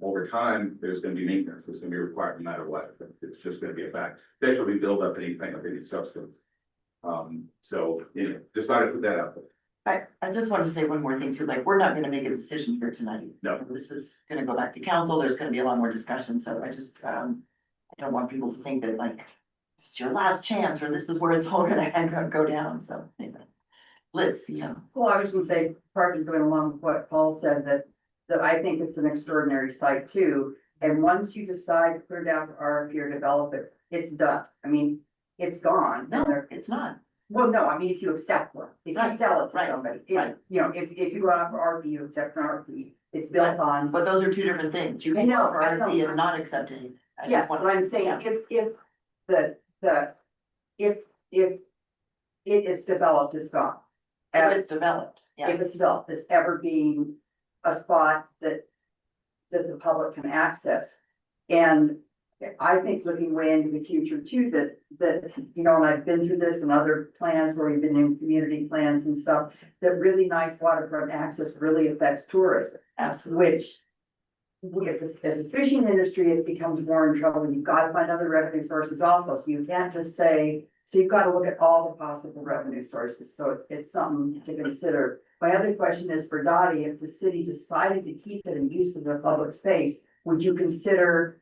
over time, there's going to be maintenance. It's going to be required no matter what. It's just going to be a fact, especially if we build up anything of any substance. So, you know, just thought I'd put that out there. I just wanted to say one more thing too, like, we're not gonna make a decision here tonight. No. This is gonna go back to council, there's gonna be a lot more discussion, so I just, I don't want people to think that like, this is your last chance, or this is where it's all gonna go down, so, anyway. Liz, yeah. Well, I was gonna say, partly going along with what Paul said, that I think it's an extraordinary site too. And once you decide to put it out for RFP or develop it, it's done. I mean, it's gone. No, it's not. Well, no, I mean, if you accept one, if you Right, sell it to right, somebody, right. you know, if you go out for RFP, you accept an RFP, it's built on. But those are two different things. You I can know, go for I know. RFP and not accept anything. I just Yeah, want- but I'm saying, if it is developed, it's gone. If it's developed, If it's yes. developed, as ever being a spot that the public can access. And I think looking way into the future too, that, you know, and I've been through this and other plans where we've been in community plans and stuff, that really nice waterfront access really affects tourism. Absolutely. Which, as a fishing industry, it becomes more in trouble. You've got to find other revenue sources also. So you can't just say, so you've got to look at all the possible revenue sources. So it's something to consider. My other question is for Dottie, if the city decided to keep it in use of a public space, would you consider?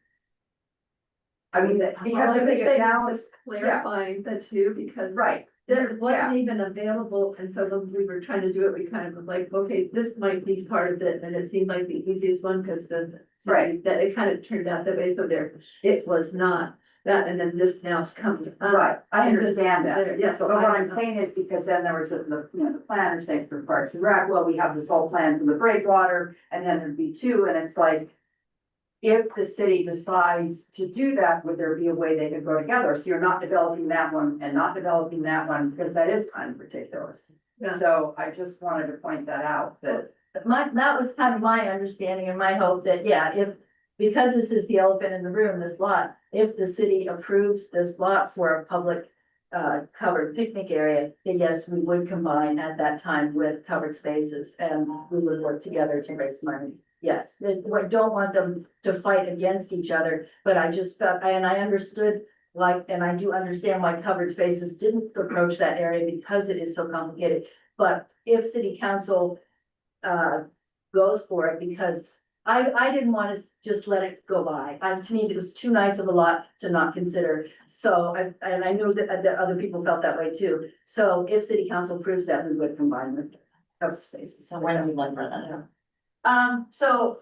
I mean, because if it's now, Just clarifying the two, because right, that wasn't even available, and so when we were trying to do it, we kind of was like, okay, this might be part of it, and it seemed like the easiest one, because Right. that it kind of turned out that way, so there, it was not that, and then this now's come. right, I understand that. Yeah, But what I'm saying is because then there was the planner saying for Parks and Rec, well, we have this whole plan for the breakwater, and then there'd be two, and it's like. If the city decides to do that, would there be a way they could go together? So you're not developing that one and not developing that one, because that is kind of ridiculous. Yeah. So I just wanted to point that out, that, That was kind of my understanding and my hope that, yeah, because this is the elephant in the room, this lot, if the city approves this lot for a public covered picnic area, then yes, we would combine at that time with covered spaces and we would work together to raise money. Yes, I don't want them to fight against each other, but I just felt, and I understood, like, and I do understand why covered spaces didn't approach that area because it is so complicated. But if city council goes for it, because I didn't want to just let it go by. To me, it was too nice of a lot to not consider. So, and I know that other people felt that way too. So if city council approves that, we would combine with covered spaces. So when we like that. So,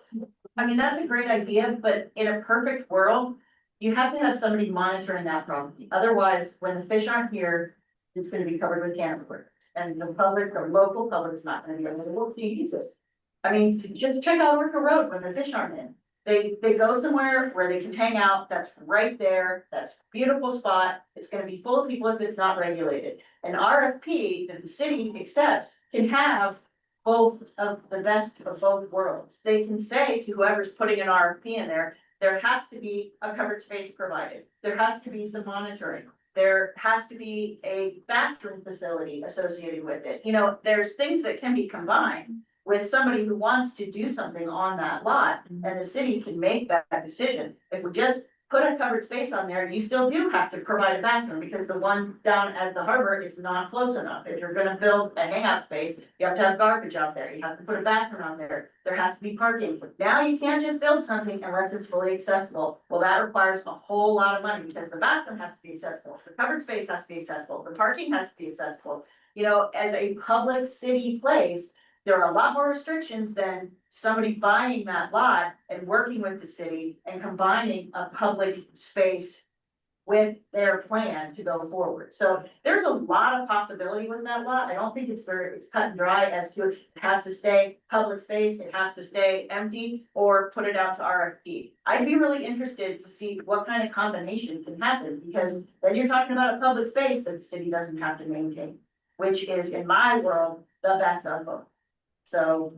I mean, that's a great idea, but in a perfect world, you have to have somebody monitoring that property. Otherwise, when the fish aren't here, it's gonna be covered with camper. And the public, the local public is not gonna be able to look to use it. I mean, just check out Orca Road when the fish aren't in. They go somewhere where they can hang out, that's right there, that's a beautiful spot, it's gonna be full of people if it's not regulated. An RFP that the city accepts can have both of the best of both worlds. They can say to whoever's putting an RFP in there has to be a covered space provided, there has to be some monitoring. There has to be a bathroom facility associated with it. You know, there's things that can be combined with somebody who wants to do something on that lot, and the city can make that decision. If we just put a covered space on there, you still do have to provide a bathroom, because the one down at the harbor is not close enough. If you're gonna build a hangout space, you have to have garbage out there, you have to put a bathroom out there, there has to be parking. Now you can't just build something unless it's fully accessible. Well, that requires a whole lot of money, because the bathroom has to be accessible, the covered space has to be accessible, the parking has to be accessible. You know, as a public city place, there are a lot more restrictions than somebody buying that lot and working with the city and combining a public space with their plan to go forward. So there's a lot of possibility with that lot. I don't think it's cut and dry as to it has to stay public space, it has to stay empty, or put it out to RFP. I'd be really interested to see what kind of combination can happen, because then you're talking about a public space that the city doesn't have to maintain, which is, in my world, the best of both. So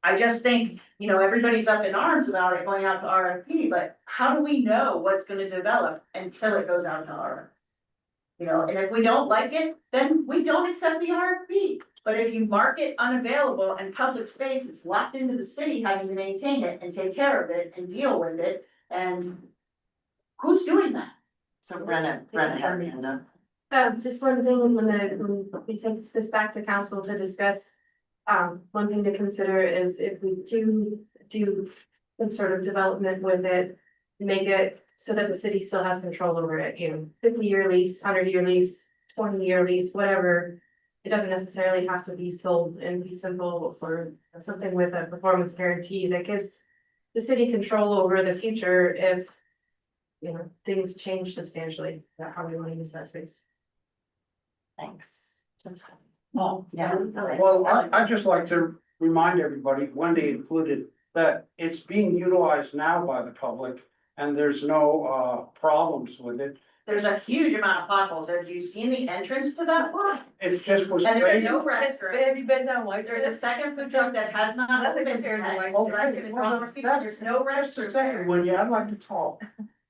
I just think, you know, everybody's up in arms about it going out to RFP, but how do we know what's gonna develop until it goes out to RFP? You know, and if we don't like it, then we don't accept the RFP. But if you mark it unavailable and public space, it's locked into the city having to maintain it and take care of it and deal with it, and who's doing that? So Brenna, Just one thing, when we take this back to council to discuss, one thing to consider is if we do some sort of development with it, make it so that the city still has control over it, you know, 50-year lease, 100-year lease, 20-year lease, whatever. It doesn't necessarily have to be sold and be simple, or something with a performance guarantee that gives the city control over the future if, you know, things change substantially, about how we want to use that space. Thanks. Well, Yeah. Well, I'd just like to remind everybody, Wendy included, that it's being utilized now by the public and there's no problems with it. There's a huge amount of potholes. Have you seen the entrance to that one? It just was. And there's no restroom. Have you been down White? There's a second food truck that has not Nothing opened compared to yet. White. Oh, that's gonna draw more people. There's no Just a restroom second, there. Wendy, I'd like to talk.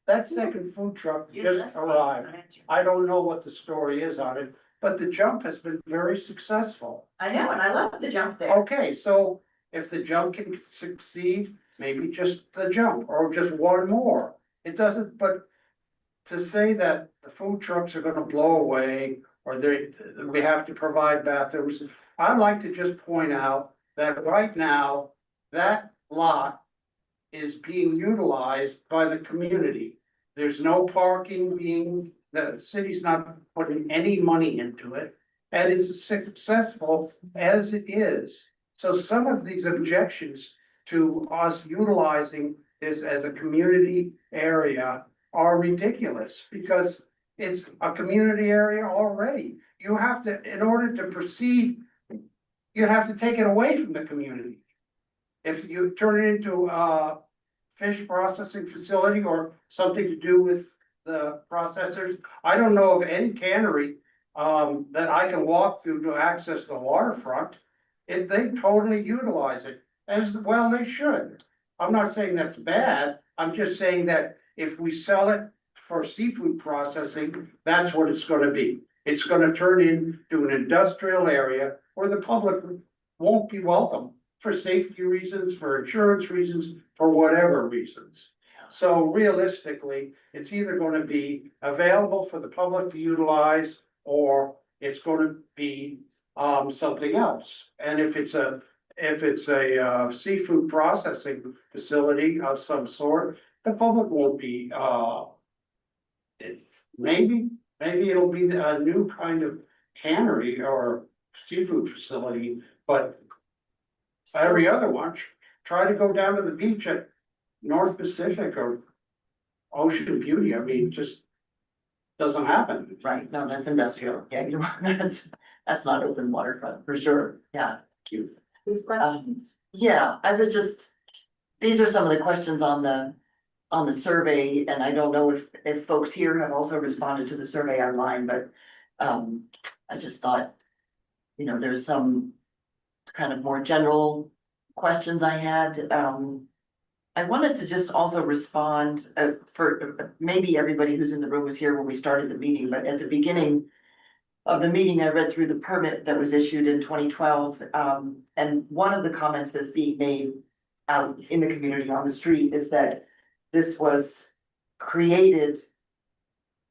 That second food truck You just just- arrived. I don't know what the story is on it, but the jump has been very successful. I know, and I love the jump there. Okay, so if the jump can succeed, maybe just the jump or just one more. It doesn't, but to say that the food trucks are gonna blow away or we have to provide bathrooms, I'd like to just point out that right now, that lot is being utilized by the community. There's no parking the city's not putting any money into it, and it's successful as it is. So some of these objections to us utilizing this as a community area are ridiculous, because it's a community area already. You have to, in order to proceed, you have to take it away from the community. If you turn it into a fish processing facility or something to do with the processors, I don't know of any cannery that I can walk through to access the waterfront. If they totally utilize it, as well they should. I'm not saying that's bad, I'm just saying that if we sell it for seafood processing, that's what it's gonna be. It's gonna turn into an industrial area where the public won't be welcome for safety reasons, for insurance reasons, for whatever reasons. So realistically, it's either gonna be available for the public to utilize, or it's gonna be something else. And if it's a seafood processing facility of some sort, the public won't be maybe it'll be a new kind of cannery or seafood facility, but every other one, try to go down to the beach at North Pacific or Ocean Beauty. I mean, just doesn't happen. Right, no, that's industrial, yeah, you're right, that's not open waterfront, for sure, yeah, cute. These questions. Yeah, I was just, these are some of the questions on the survey, and I don't know if folks here have also responded to the survey online, but. I just thought, there's some kind of more general questions I had, I wanted to just also respond, for, maybe everybody who's in the room was here when we started the meeting, but at the beginning. Of the meeting, I read through the permit that was issued in 2012, and one of the comments that's being made. Out in the community on the street is that this was created.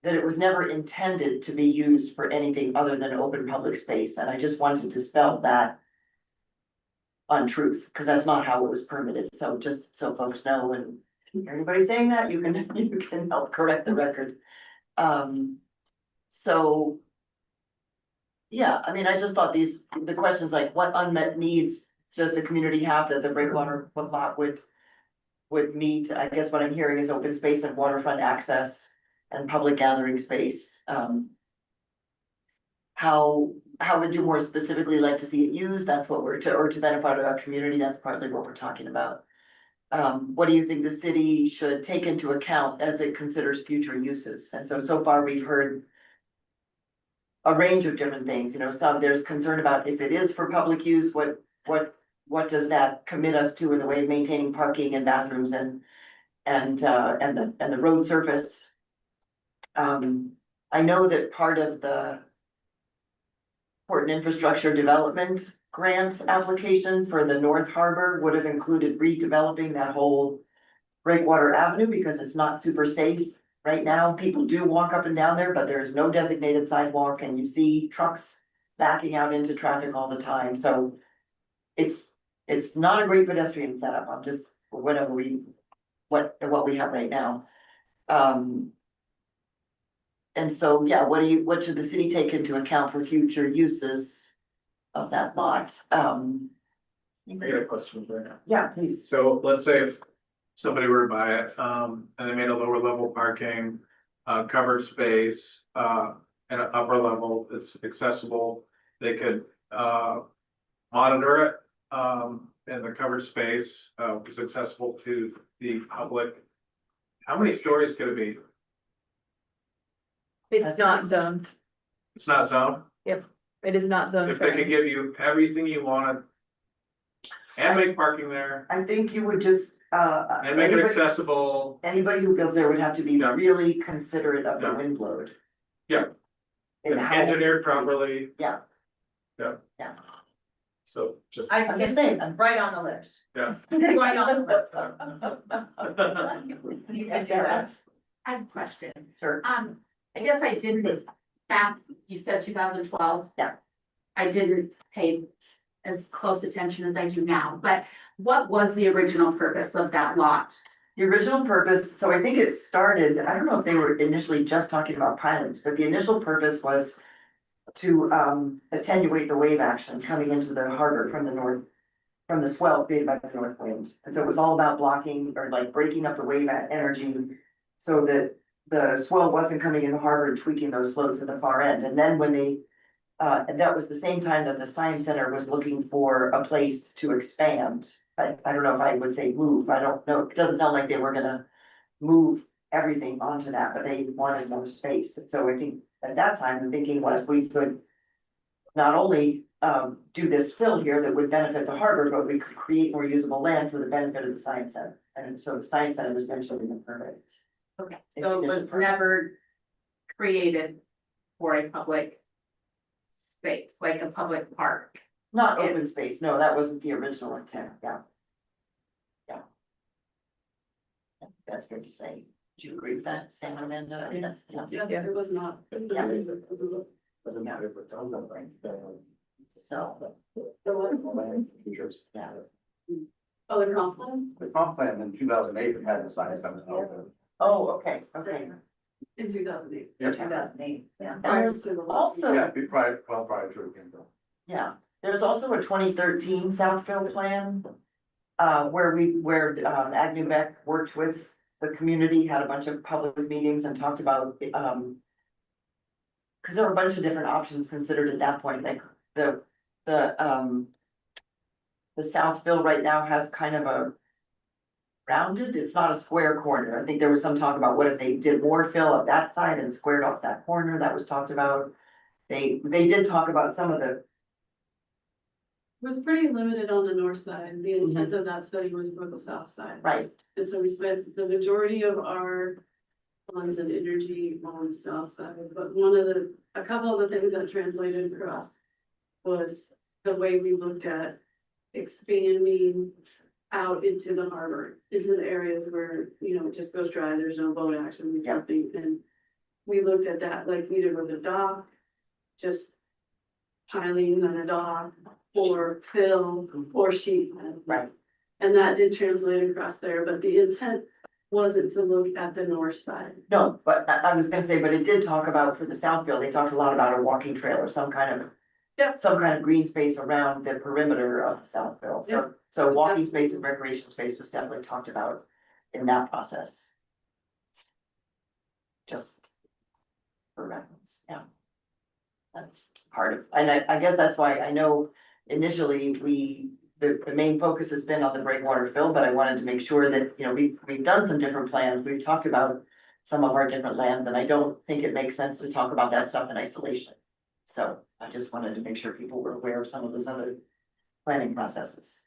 That it was never intended to be used for anything other than open public space, and I just wanted to dispel that. Untruth, because that's not how it was permitted, so just so folks know, and if you hear anybody saying that, you can help correct the record. So. Yeah, I mean, I just thought the questions like, what unmet needs does the community have that the Breakwater lot would meet? I guess what I'm hearing is open space and waterfront access and public gathering space. How would you more specifically like to see it used? That's what or to benefit our community, that's partly what we're talking about. What do you think the city should take into account as it considers future uses? And so far we've heard. A range of different things, there's concern about if it is for public use, what does that commit us to in the way of maintaining parking and bathrooms and the road surface? I know that part of the Port and Infrastructure Development Grant application for the North Harbor would have included redeveloping that whole Breakwater Avenue because it's not super safe. Right now, people do walk up and down there, but there is no designated sidewalk and you see trucks backing out into traffic all the time, so. It's not a great pedestrian setup, I'm just, what we have right now. And so, yeah, what should the city take into account for future uses of that lot? I got a question for you. Yeah, please. So let's say if somebody were to buy it, and they made a lower level parking, covered space, and an upper level that's accessible, they could, monitor it, in the covered space, is accessible to the public. How many stories could it be? It's not zoned. It's not zoned? It is not zoned. If they could give you everything you wanted and make parking there I think you would just, and make it accessible. Anybody who builds there would have to be Yeah. really considerate of the Yeah. wind load. Yeah. And how- Engineered properly. Yeah. Yeah. Yeah. So just. I'm just saying, I'm right on the list. Yeah. Right on the list. I have a question. Sure. I guess I didn't, back, you said 2012. Yeah. I didn't pay as close attention as I do now, but what was the original purpose of that lot? The original purpose, so I think it started, I don't know if they were initially just talking about pilots, but the initial purpose was to attenuate the wave action coming into the harbor from the north, from the swell created by the north wind. And so it was all about blocking or like breaking up the wave energy so that the swell wasn't coming in the harbor and tweaking those floats at the far end. And then when they, and that was the same time that the Science Center was looking for a place to expand. I don't know if I would say move, I don't know, it doesn't sound like they were gonna move everything onto that, but they wanted more space. And so I think at that time, the thinking was we could not only do this fill here that would benefit the harbor, but we could create more usable land for the benefit of the science center. And so the science center was mentioned in the permit. Okay, so it was never created for a public space, like a public park. Not open space, no, that wasn't the original intent, yeah. Yeah. That's fair to say. Do you agree with that, Sam, Amanda? That's, Yes, it was not. Yeah. So. Yeah. Oh, the comp plan The comp plan in 2008 had the science center. Oh, okay, okay. in 2008. Yeah. 2008, yeah. And Prior there's to the- also, Yeah, prior to it came from. yeah, there's also a 2013 Southfield plan. Where Agnew Beck worked with the community, had a bunch of public meetings and talked about, cause there were a bunch of different options considered at that point, like the Southfield right now has kind of a rounded, it's not a square corner. I think there was some talk about what if they did more fill of that side and squared off that corner, that was talked about. They did talk about some of the, It was pretty limited on the north side. The intent of that study was for the south side. right, And so we spent the majority of our funds and energy on the south side, but a couple of the things that translated across was the way we looked at expanding out into the harbor, into the areas where, it just goes dry, there's no boat action, we nothing, and we looked at that like we did with the dock, just piling on a dock, or fill, or sheet metal. right. And that did translate across there, but the intent wasn't to look at the north side. No, but I was gonna say, but it did talk about, for the Southfield, they talked a lot about a walking trail or some kind of. Yep. Some kind of green space around the perimeter of the Southfield, so, Yep. so walking space and recreation space was definitely talked about in that process. Just. For reference, yeah. That's part of, and I guess that's why I know initially the main focus has been on the Breakwater fill, but I wanted to make sure that, we've done some different plans, we've talked about some of our different lands, and I don't think it makes sense to talk about that stuff in isolation. So I just wanted to make sure people were aware of some of those other planning processes.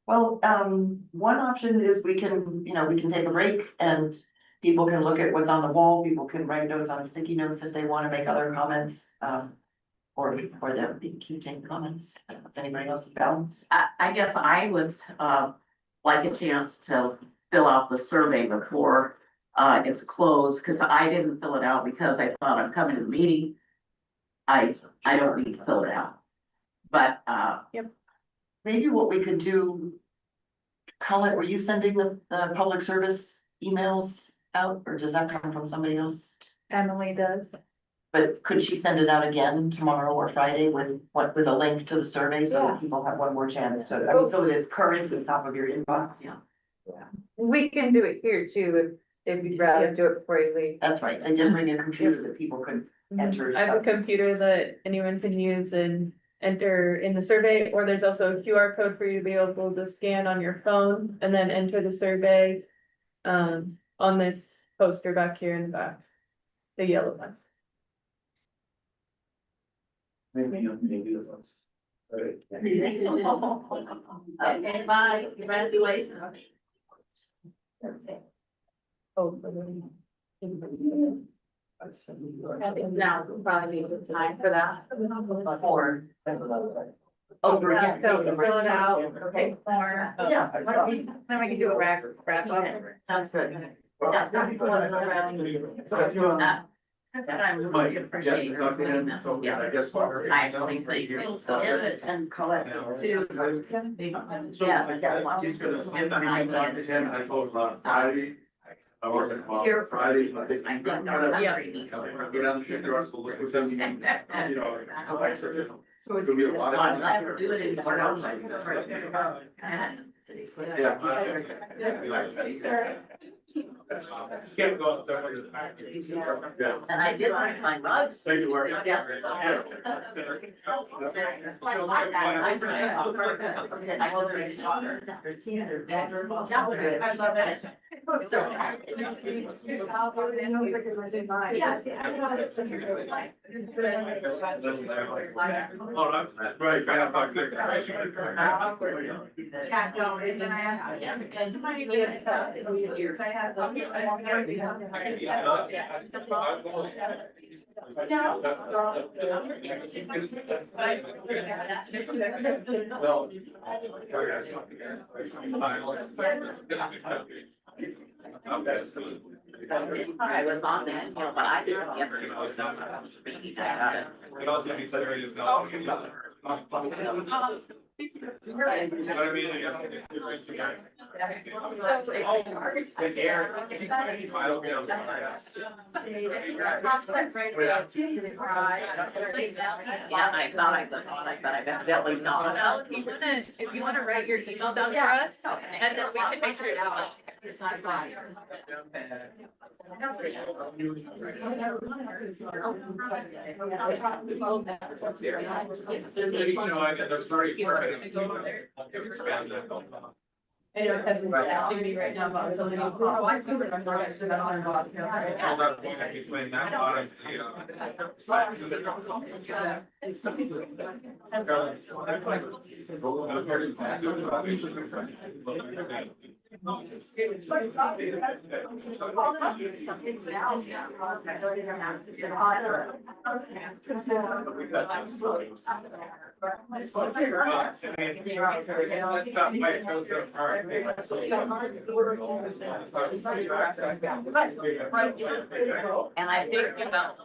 Well, one option is we can, we can take a break and people can look at what's on the wall, people can write notes on sticky notes if they wanna make other comments, or there be keeping comments, if anybody else is bound. I guess I would, like a chance to fill out the survey before, it's closed, cause I didn't fill it out because I thought I'm coming to the meeting. I don't need to fill it out, but, Maybe what we could do, Colin, were you sending the public service emails out, or does that come from somebody else? Emily does. But could she send it out again tomorrow or Friday with a link to the survey, so that people have one more chance to, I mean, so it is current to the top of your inbox? Yeah. We can do it here too, if you'd rather do it before you leave. That's right, I did bring a computer that people could enter. I have a computer that anyone can use and enter in the survey, or there's also a QR code for you to be able to scan on your phone and then enter the survey. On this poster back here in the back, the yellow one. Maybe it was. Right. Okay, bye, congratulations. Oh. Now would probably be the time for that. Or. Oh, yeah. So fill it out, okay, more. Yeah. Then we can do a wrap up. Sounds good. Yeah, that's one of the rounds. I really appreciate your willingness. Yeah. I guess. I really think it's so good. And Colette. To. So Yeah. he's gonna, I told him on Friday. I work at Here. Friday, I think. I I'm got gonna- yeah. Go down the street, we'll look at something, So It'll be a lot of- I'd like to do it in the morning. Can't go up there with the back. And I did like my mugs. Thank you, Mark. Yeah. I love it. Right, I was on that hill, but I didn't ever know that I was reading that. Yeah, I thought I was on it, but I evidently not. Well, if you wanna write your email down for us, and then we can make sure it's not fine. I don't have the activity right now, but so many. And I think about.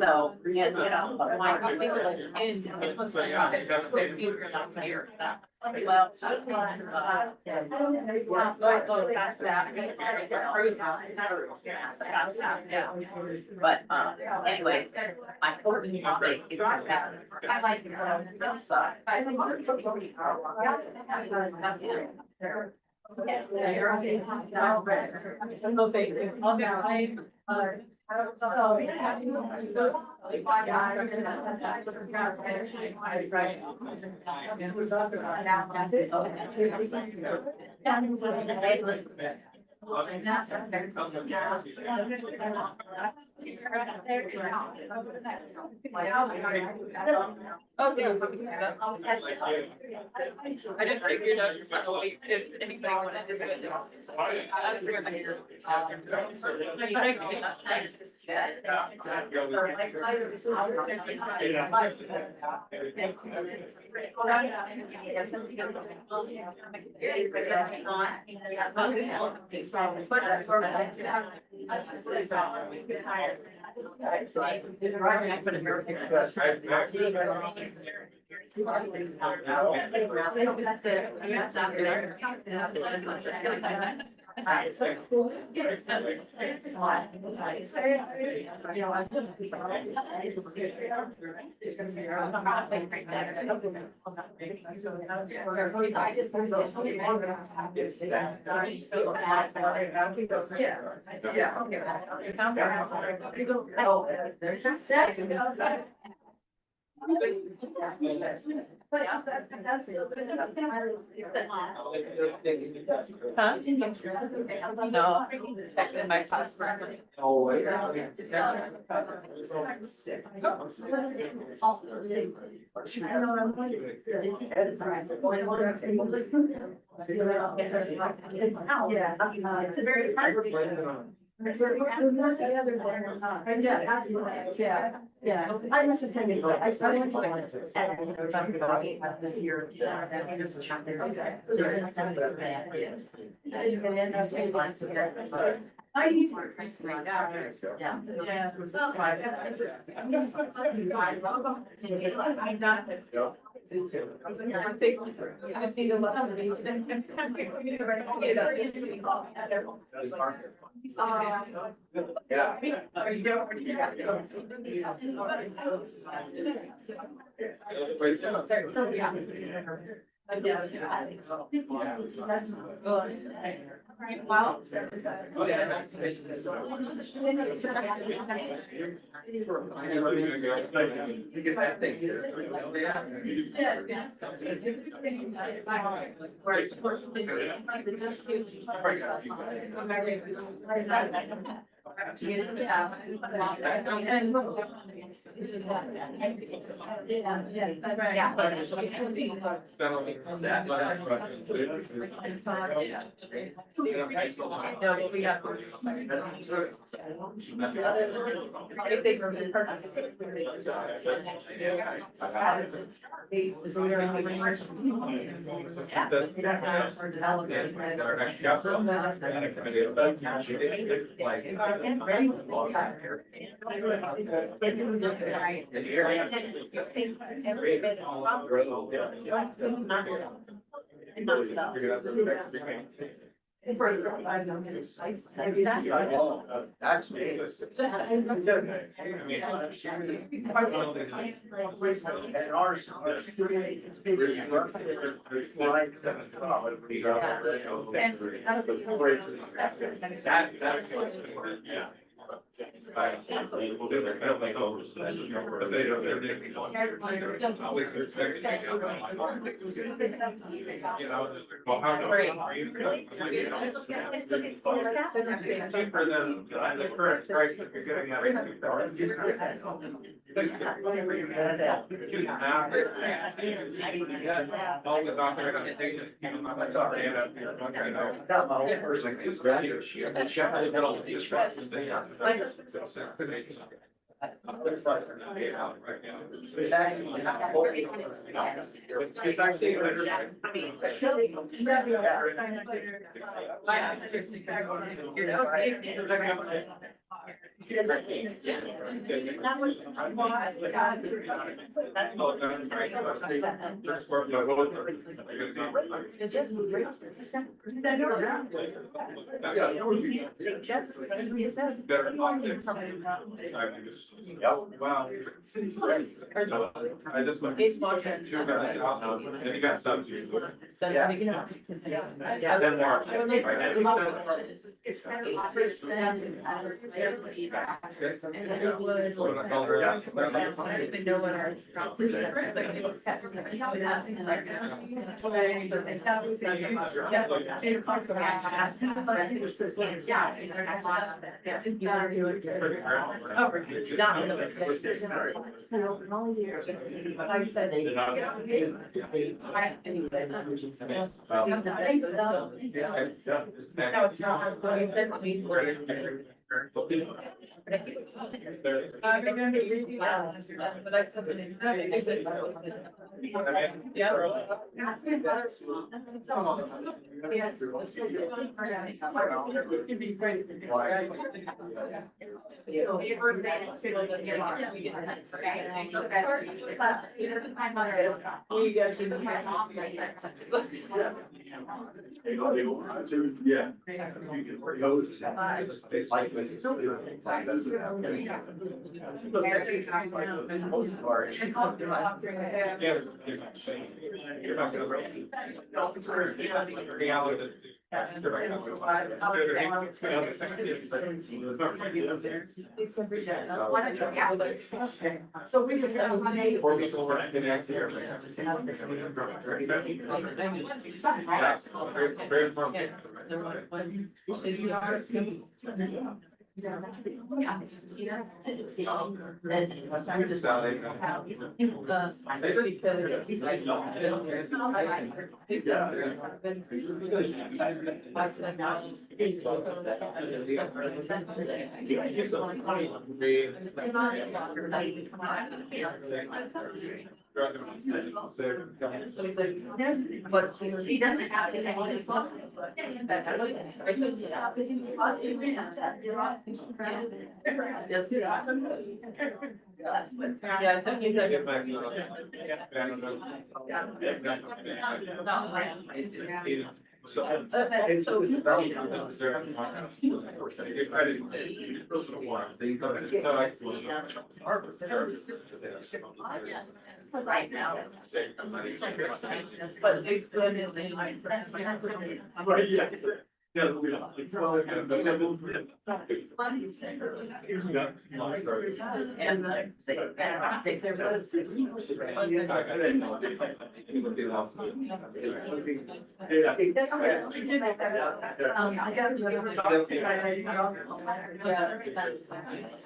So, you know, but my people is. Well. But, anyway, my coach is awesome. I like it. Inside. I just figured out, if anybody wanted to visit, ask for Huh? No, checking my password. It's a very hard. Yeah, I was just saying, I went to one, and, you know, talking about this year. I just was shocked. So you're gonna send it to that. I need to find out. Yeah. I got it. I just need to look at these. That's me. And ours. Cheaper than the current price that you're getting at it. Always operating. Got my whole person. It's actually. It's actually. That was It's just great. Wow. I just looked. And you got some. Yeah. Then more. It's kind of offers them as their feedback. And then it was. I don't even know what our. But I said they. No, it's not. Well, you said that we were. I'm going to read that, but I said Yeah. So we just. But he doesn't have to. Yeah, so he's like. Right now. But it's good, it's in my. Right, yeah. Yeah. And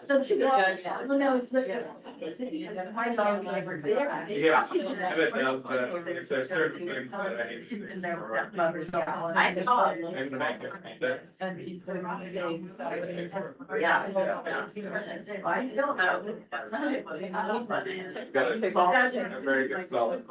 So she got, well, no, it's looking. My dog neighbor. Yeah. If there's certain things that I need to fix. I saw it. I'm gonna make it. And he put him on the days. Yeah. I don't know. Got a very good solid.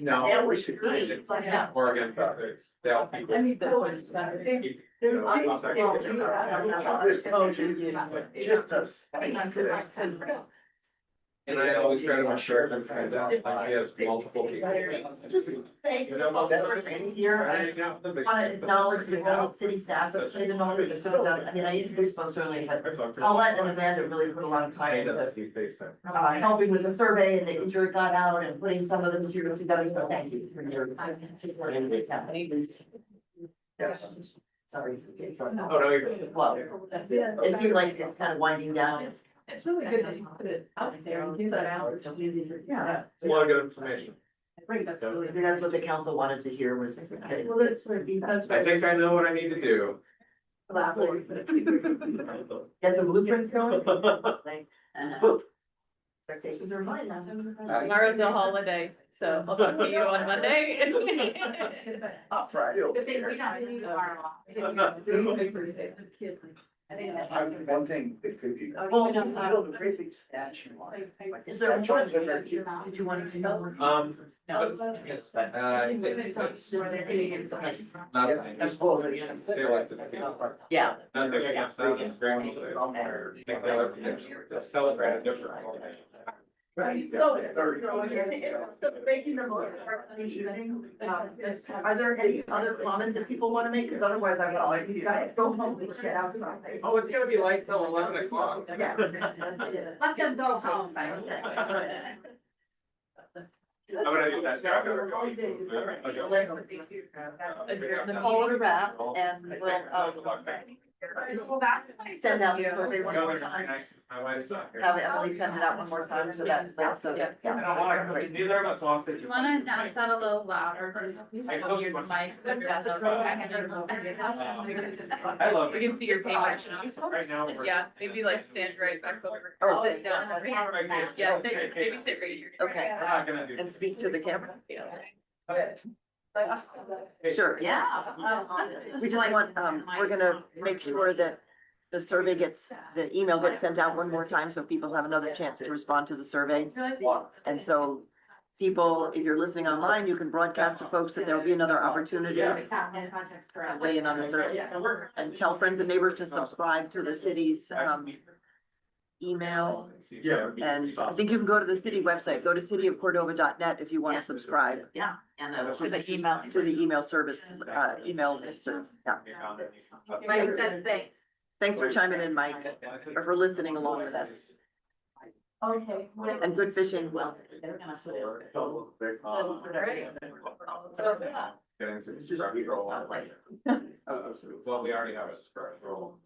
No, we should. Oregon, they'll people. I need the. Just a spike. And I always try to assure them that like he has multiple people. Thank you, for here. I want to acknowledge the whole city staff, but they didn't always, I mean, I introduced folks earlier, but Paulette and Amanda really put a lot of time into helping with the survey and making sure it got out and putting some of the materials together, so thank you for your support and your company. Yes. Sorry. Oh, no, you're good. Well, it seemed like it's kind of winding down. It's really good that you put it out there and do that out. Yeah. It's a lot of good information. Great, that's really, that's what the council wanted to hear was. Well, that's what. I think I know what I need to do. Get some blueprints going. Expectations are fine. Tomorrow's a holiday, so I'll talk to you on Monday. Friday. One thing that could be. Oh, Build a great big statue on it. Is there one, did you want to know? Yes, I think that's. Not a thing. As well as. They like to. Yeah. Nothing against that, it's grand. I think they like to celebrate a different. Right. So, making the most of the evening, are there any other comments that people want to make? Because otherwise I will, like, you guys go home and sit out. Oh, it's gonna be light till 11 o'clock. Yeah. Let them go home. I'm gonna do that. Call it a wrap and we'll, send out the survey one more time. My wife's not here. Have Emily send it out one more time so that, so, yeah. Neither of us want to. You wanna announce that a little louder? Hear the mic. I love We it. can see your page. Right now, we're. Yeah, maybe like stand right back over. Or Sit down. Yeah, maybe sit right here. Okay, We're not gonna do. and speak to the camera. Okay. Sure, yeah. We just want, we're gonna make sure that the survey gets, the email gets sent out one more time, so people have another chance to respond to the survey. And so people, if you're listening online, you can broadcast to folks that there'll be another opportunity to weigh in on the survey. And tell friends and neighbors to subscribe to the city's, email. Yeah. And I think you can go to the city website, go to cityofcordova.net if you want to subscribe. Yeah, and then To the email service, email listserv, yeah. Mike said thanks. Thanks for chiming in, Mike, or for listening along with us. Okay. And good fishing, well. They're gonna put it. Getting some structural. Well, we already have a structural.